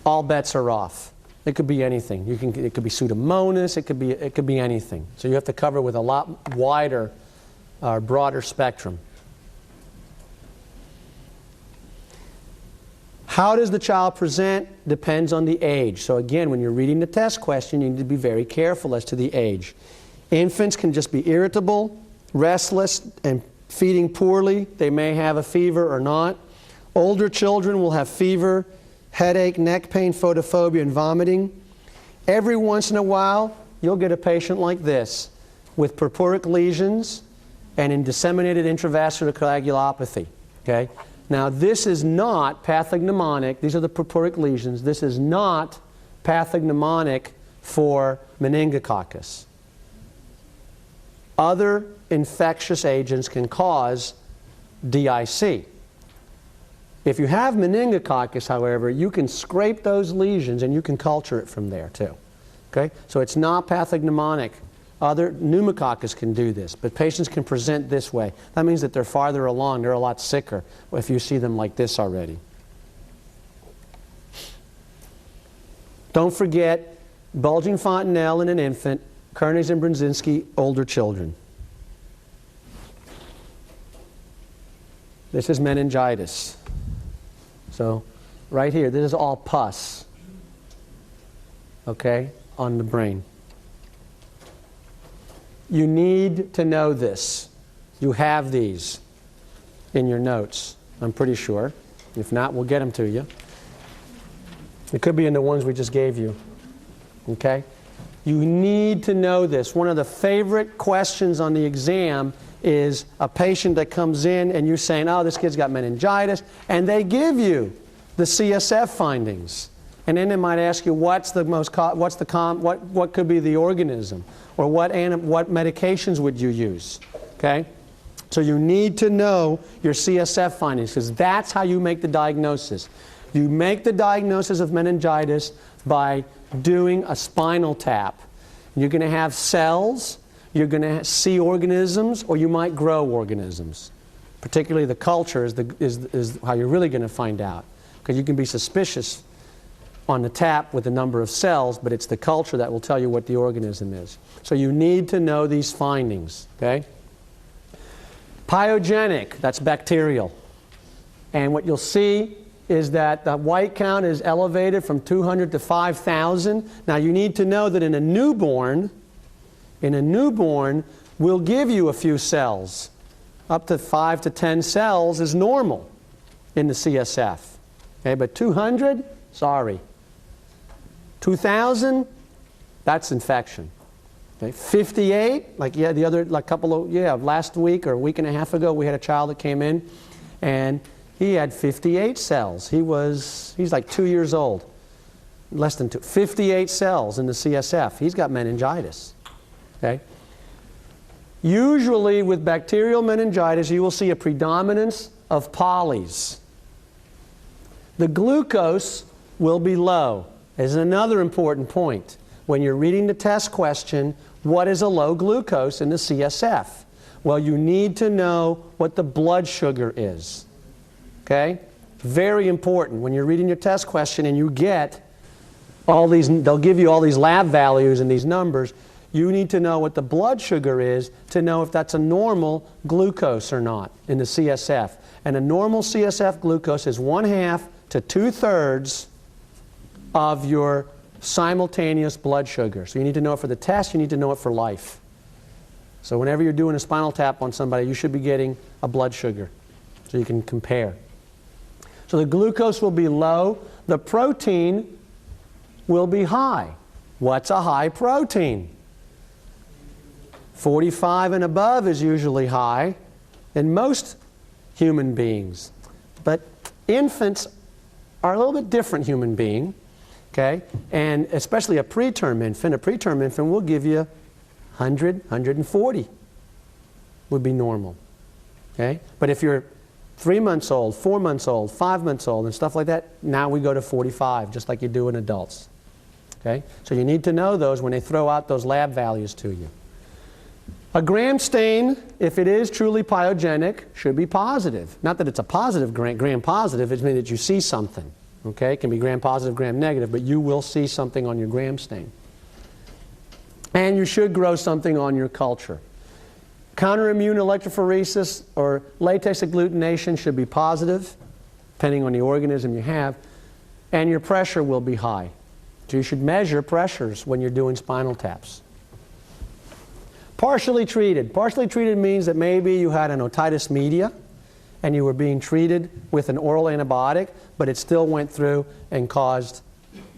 all bets are off. It could be anything. It could be Pseudomonas. It could be anything. So you have to cover with a lot wider, broader spectrum. How does the child present? Depends on the age. So again, when you're reading the test question, you need to be very careful as to the age. Infants can just be irritable, restless, and feeding poorly. They may have a fever or not. Older children will have fever, headache, neck pain, photophobia, and vomiting. Every once in a while, you'll get a patient like this with purpuric lesions and in disseminated intravascular coagulopathy. Okay? Now, this is not pathognomonic. These are the purpuric lesions. This is not pathognomonic for meningococcus. Other infectious agents can cause DIC. If you have meningococcus, however, you can scrape those lesions and you can culture it from there too. Okay? So it's not pathognomonic. Other pneumococcus can do this, but patients can present this way. That means that they're farther along, they're a lot sicker if you see them like this already. Don't forget bulging fontanelle in an infant, Kearney's and Brzezinski, older children. This is meningitis. So right here, this is all pus, okay, on the brain. You need to know this. You have these in your notes, I'm pretty sure. If not, we'll get them to you. It could be in the ones we just gave you, okay? You need to know this. One of the favorite questions on the exam is a patient that comes in and you're saying, oh, this kid's got meningitis, and they give you the CSF findings. And then they might ask you, what could be the organism? Or what medications would you use? Okay? So you need to know your CSF findings, because that's how you make the diagnosis. You make the diagnosis of meningitis by doing a spinal tap. You're going to have cells, you're going to see organisms, or you might grow organisms. Particularly the culture is how you're really going to find out. Because you can be suspicious on the tap with the number of cells, but it's the culture that will tell you what the organism is. So you need to know these findings. Okay? Pyogenic, that's bacterial. And what you'll see is that the white count is elevated from 200 to 5,000. Now you need to know that in a newborn, we'll give you a few cells. Up to 5 to 10 cells is normal in the CSF. Okay, but 200, sorry. 2,000, that's infection. Okay, 58, last week or a week and a half ago, we had a child that came in and he had 58 cells. He's like 2 years old, less than 2. 58 cells in the CSF. He's got meningitis. Okay? Usually with bacterial meningitis, you will see a predominance of polys. The glucose will be low. This is another important point. When you're reading the test question, what is a low glucose in the CSF? Well, you need to know what the blood sugar is. Okay? Very important. When you're reading your test question and you get all these, they'll give you all these lab values and these numbers, you need to know what the blood sugar is to know if that's a normal glucose or not in the CSF. And a normal CSF glucose is 1/2 to 2/3 of your simultaneous blood sugar. So you need to know it for the test, you need to know it for life. So whenever you're doing a spinal tap on somebody, you should be getting a blood sugar so you can compare. So the glucose will be low, the protein will be high. What's a high protein? 45 and above is usually high in most human beings. But infants are a little bit different human being, okay? And especially a preterm infant will give you 100, 140 would be normal, okay? But if you're 3 months old, 4 months old, 5 months old, and stuff like that, now we go to 45, just like you do in adults, okay? So you need to know those when they throw out those lab values to you. A gram stain, if it is truly pyogenic, should be positive. Not that it's a positive gram positive, it means that you see something. Okay? It can be gram positive, gram negative, but you will see something on your gram stain. And you should grow something on your culture. Counter-immune electrophoresis or latex agglutination should be positive, depending on the organism you have, and your pressure will be high. So you should measure pressures when you're doing spinal taps. Partially treated. Partially treated means that maybe you had an otitis media and you were being treated with an oral antibiotic, but it still went through and caused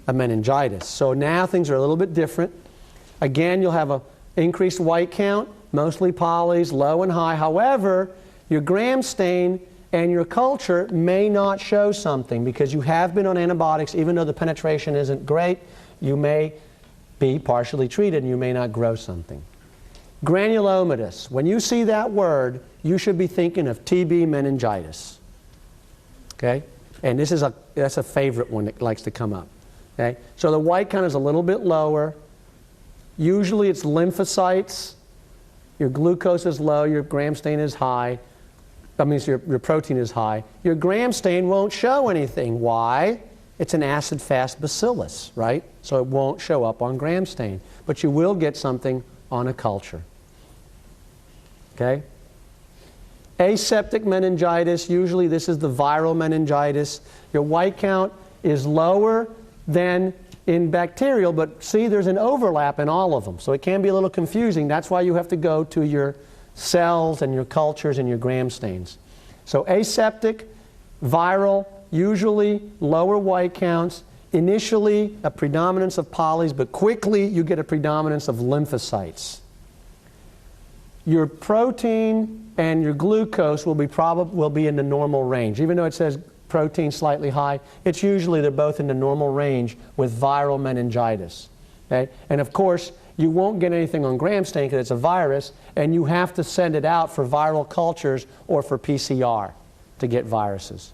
a meningitis. So now things are a little bit different. Again, you'll have an increased white count, mostly polys, low and high. However, your gram stain and your culture may not show something because you have been on antibiotics. Even though the penetration isn't great, you may be partially treated and you may not grow something. Granulomatous. When you see that word, you should be thinking of TB meningitis. Okay? And that's a favorite one that likes to come up. Okay? So the white count is a little bit lower. Usually it's lymphocytes. Your glucose is low, your gram stain is high. That means your protein is high. Your gram stain won't show anything. Why? It's an acid-fast bacillus, right? So it won't show up on gram stain. But you will get something on a culture. Okay? Aseptic meningitis, usually this is the viral meningitis. Your white count is lower than in bacterial, but see, there's an overlap in all of them. So it can be a little confusing. That's why you have to go to your cells and your cultures and your gram stains. So aseptic, viral, usually lower white counts. Initially, a predominance of polys, but quickly you get a predominance of lymphocytes. Your protein and your glucose will be in the normal range. Even though it says protein slightly high, it's usually they're both in the normal range with viral meningitis. Okay? And of course, you won't get anything on gram stain because it's a virus, and you have to send it out for viral cultures or for PCR to get viruses.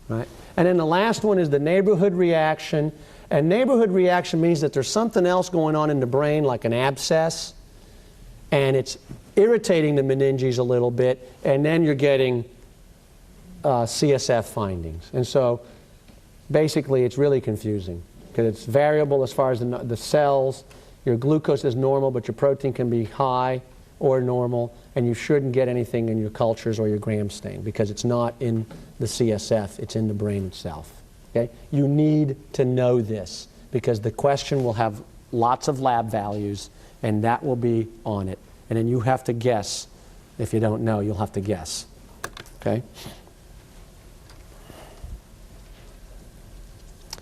Right? And then the last one is the neighborhood reaction. And neighborhood reaction means that there's something else going on in the brain, like an abscess, and it's irritating the meninges a little bit, and then you're getting CSF findings. And so basically it's really confusing because it's variable as far as the cells. Your glucose is normal, but your protein can be high or normal, and you shouldn't get anything in your cultures or your gram stain because it's not in the CSF, it's in the brain itself. Okay? You need to know this because the question will have lots of lab values, and that will be on it. And then you have to guess. If you don't know, you'll have to guess. Okay?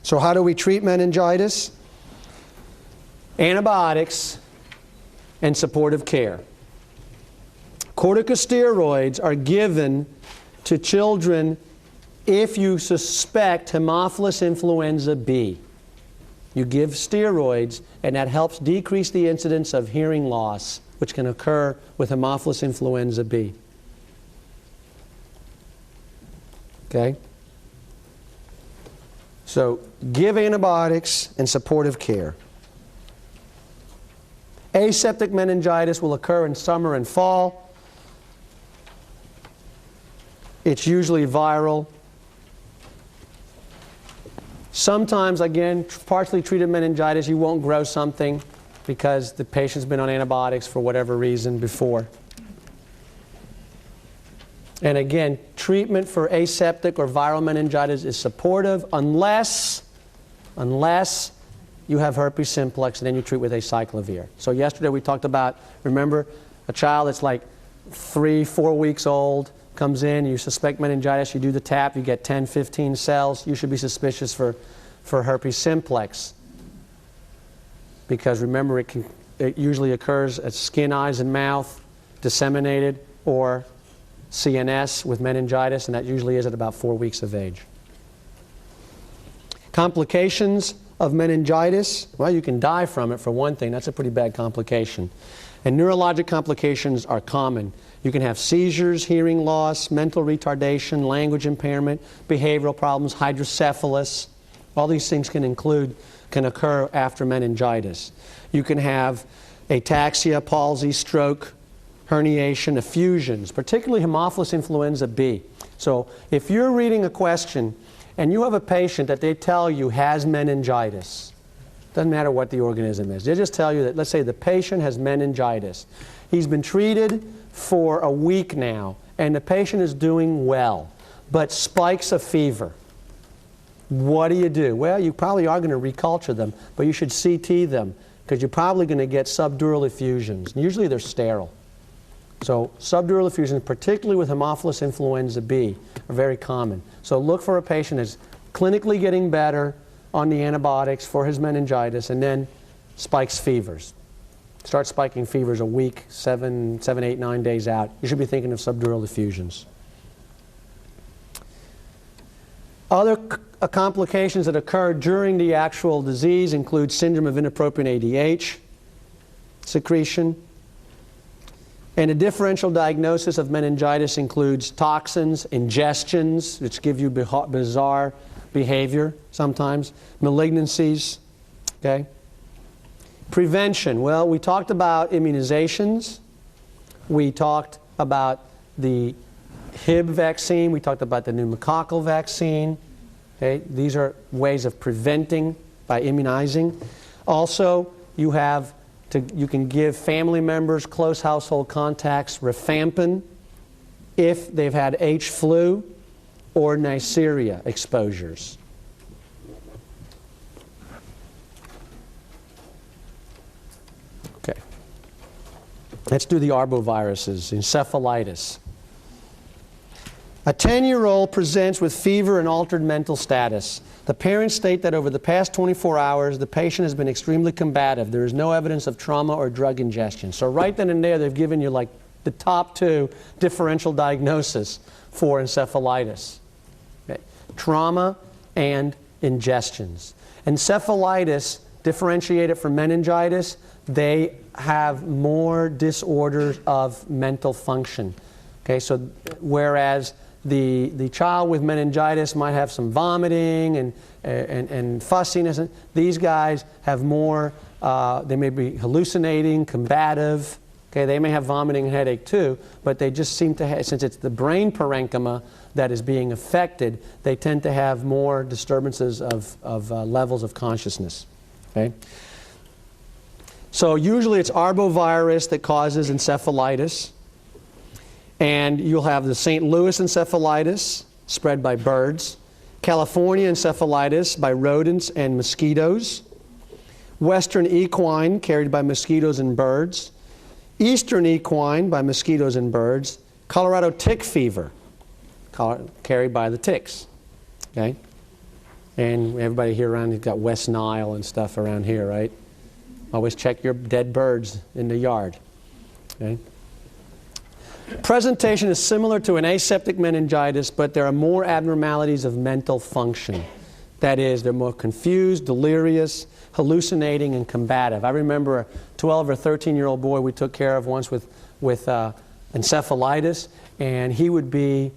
So how do we treat meningitis? Antibiotics and supportive care. Corticosteroids are given to children if you suspect Haemophilus influenza B. You give steroids, and that helps decrease the incidence of hearing loss which can occur with Haemophilus influenza B. Okay? So give antibiotics and supportive care. Aseptic meningitis will occur in summer and fall. It's usually viral. Sometimes, again, partially treated meningitis, you won't grow something because the patient's been on antibiotics for whatever reason before. And again, treatment for aseptic or viral meningitis is supportive unless you have herpes simplex, and then you treat with acyclovir. So yesterday we talked about, remember, a child that's like 3-4 weeks old, comes in, you suspect meningitis, you do the tap, you get 10, 15 cells, you should be suspicious for herpes simplex. Because remember, it usually occurs at skin, eyes, and mouth, disseminated, or CNS with meningitis, and that usually is at about 4 weeks of age. Complications of meningitis, well, you can die from it for one thing. That's a pretty bad complication. And neurologic complications are common. You can have seizures, hearing loss, mental retardation, language impairment, behavioral problems, hydrocephalus. All these things can occur after meningitis. You can have ataxia, palsy, stroke, herniation, effusions, particularly Haemophilus influenza B. So if you're reading a question and you have a patient that they tell you has meningitis, doesn't matter what the organism is, they just tell you that, let's say the patient has meningitis. He's been treated for a week now, and the patient is doing well, but spikes of fever. What do? Well, you probably are going to reculture them, but you should CT them, because you're probably going to get subdural effusions. Usually they're sterile. So subdural effusions, particularly with Haemophilus influenza B, are very common. So look for a patient that's clinically getting better on the antibiotics for his meningitis, and then spikes fevers. Start spiking fevers a week, 7, 8, 9 days out. You should be thinking of subdural effusions. Other complications that occur during the actual disease include syndrome of inappropriate ADH secretion. And a differential diagnosis of meningitis includes toxins, ingestions, which give you bizarre behavior sometimes, malignancies, okay? Prevention, well, we talked about immunizations. We talked about the Hib vaccine. We talked about the pneumococcal vaccine. Okay? These are ways of preventing by immunizing. Also, you can give family members, close household contacts, rifampin if they've had H. flu or Neisseria exposures. Okay. Let's do the arboviruses, encephalitis. A 10-year-old presents with fever and altered mental status. The parents state that over the past 24 hours, the patient has been extremely combative. There is no evidence of trauma or drug ingestion. So right then and there, they've given you like the top 2 differential diagnoses for encephalitis. Okay. Trauma and ingestions. Encephalitis, differentiated from meningitis, they have more disorders of mental function. Okay, so whereas the child with meningitis might have some vomiting and fussiness, these guys have more, they may be hallucinating, combative. Okay, they may have vomiting and headache too, but they just seem to have, since it's the brain parenchyma that is being affected, they tend to have more disturbances of levels of consciousness. Okay? So usually it's arbovirus that causes encephalitis. And you'll have the St. Louis encephalitis spread by birds, California encephalitis by rodents and mosquitoes, Western equine carried by mosquitoes and birds, Eastern equine by mosquitoes and birds, Colorado tick fever carried by the ticks. Okay? And everybody here around has got West Nile and stuff around here, right? Always check your dead birds in the yard. Okay? Presentation is similar to an aseptic meningitis, but there are more abnormalities of mental function. That is, they're more confused, delirious, hallucinating, and combative. I remember a 12 or 13-year-old boy we took care of once with encephalitis, and he would be,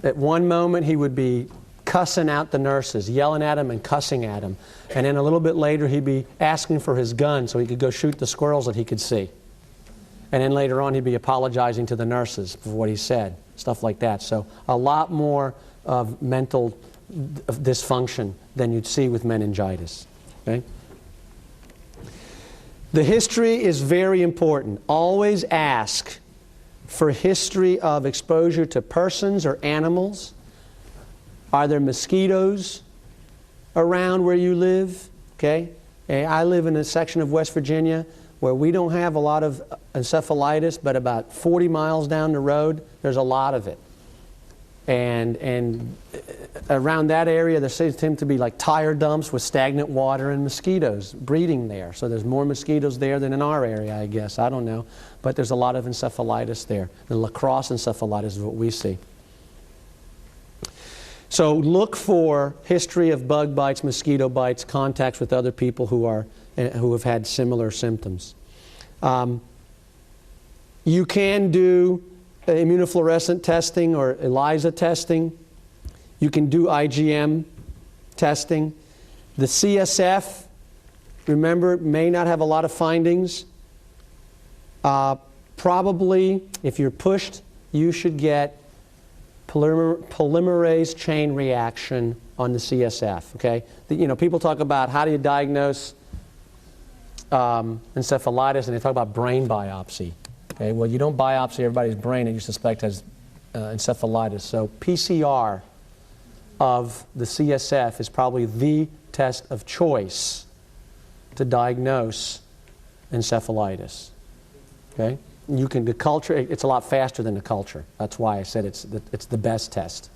at one moment, he would be cussing out the nurses, yelling at them and cussing at them. And then a little bit later, he'd be asking for his gun so he could go shoot the squirrels that he could see. And then later on, he'd be apologizing to the nurses for what he said, stuff like that. So a lot more of mental dysfunction than you'd see with meningitis. Okay? The history is very important. Always ask for history of exposure to persons or animals. Are there mosquitoes around where you live? Okay? I live in a section of West Virginia where we don't have a lot of encephalitis, but about 40 miles down the road, there's a lot of it. And around that area, there seem to be like tire dumps with stagnant water and mosquitoes breeding there. So there's more mosquitoes there than in our area, I guess. I don't know. But there's a lot of encephalitis there. The La Crosse encephalitis is what we see. So look for history of bug bites, mosquito bites, contacts with other people who have had similar symptoms. You can do immunofluorescent testing or ELISA testing. You can do IgM testing. The CSF, remember, may not have a lot of findings. Probably, if you're pushed, you should get polymerase chain reaction on the CSF. Okay, people talk about how do you diagnose encephalitis, and they talk about brain biopsy. Okay, well, you don't biopsy everybody's brain that you suspect has encephalitis. So PCR of the CSF is probably the test of choice to diagnose encephalitis. Okay, the culture. It's a lot faster than the culture. That's why I said it's the best test,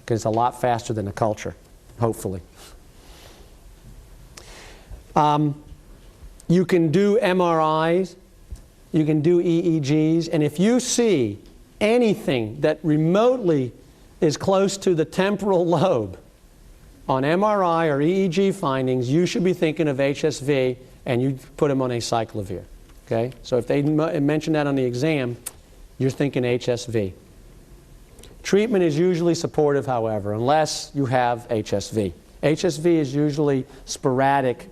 because it's a lot faster than the culture. Hopefully. You can do MRIs. You can do EEGs, and if you see anything that remotely is close to the temporal lobe on MRI or EEG findings, you should be thinking of HSV, and you put them on acyclovir. Okay? So if they mention that on the exam, you're thinking HSV. Treatment is usually supportive, however, unless you have HSV. HSV is usually sporadic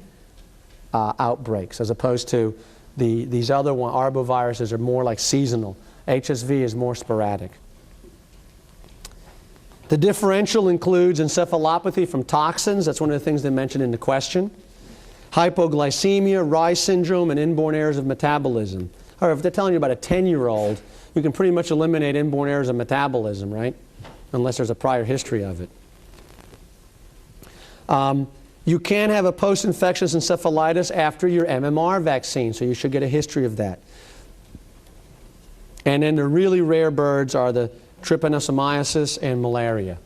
outbreaks, as opposed to these other arboviruses are more like seasonal. HSV is more sporadic. The differential includes encephalopathy from toxins. That's one of the things they mentioned in the question. Hypoglycemia, Reye syndrome, and inborn errors of metabolism. However, if they're telling you about a 10-year-old, you can pretty much eliminate inborn errors of metabolism, right? Unless there's a prior history of it. You can have a post-infectious encephalitis after your MMR vaccine, so you should get a history of that. And then the really rare birds are the trypanosomiasis and malaria.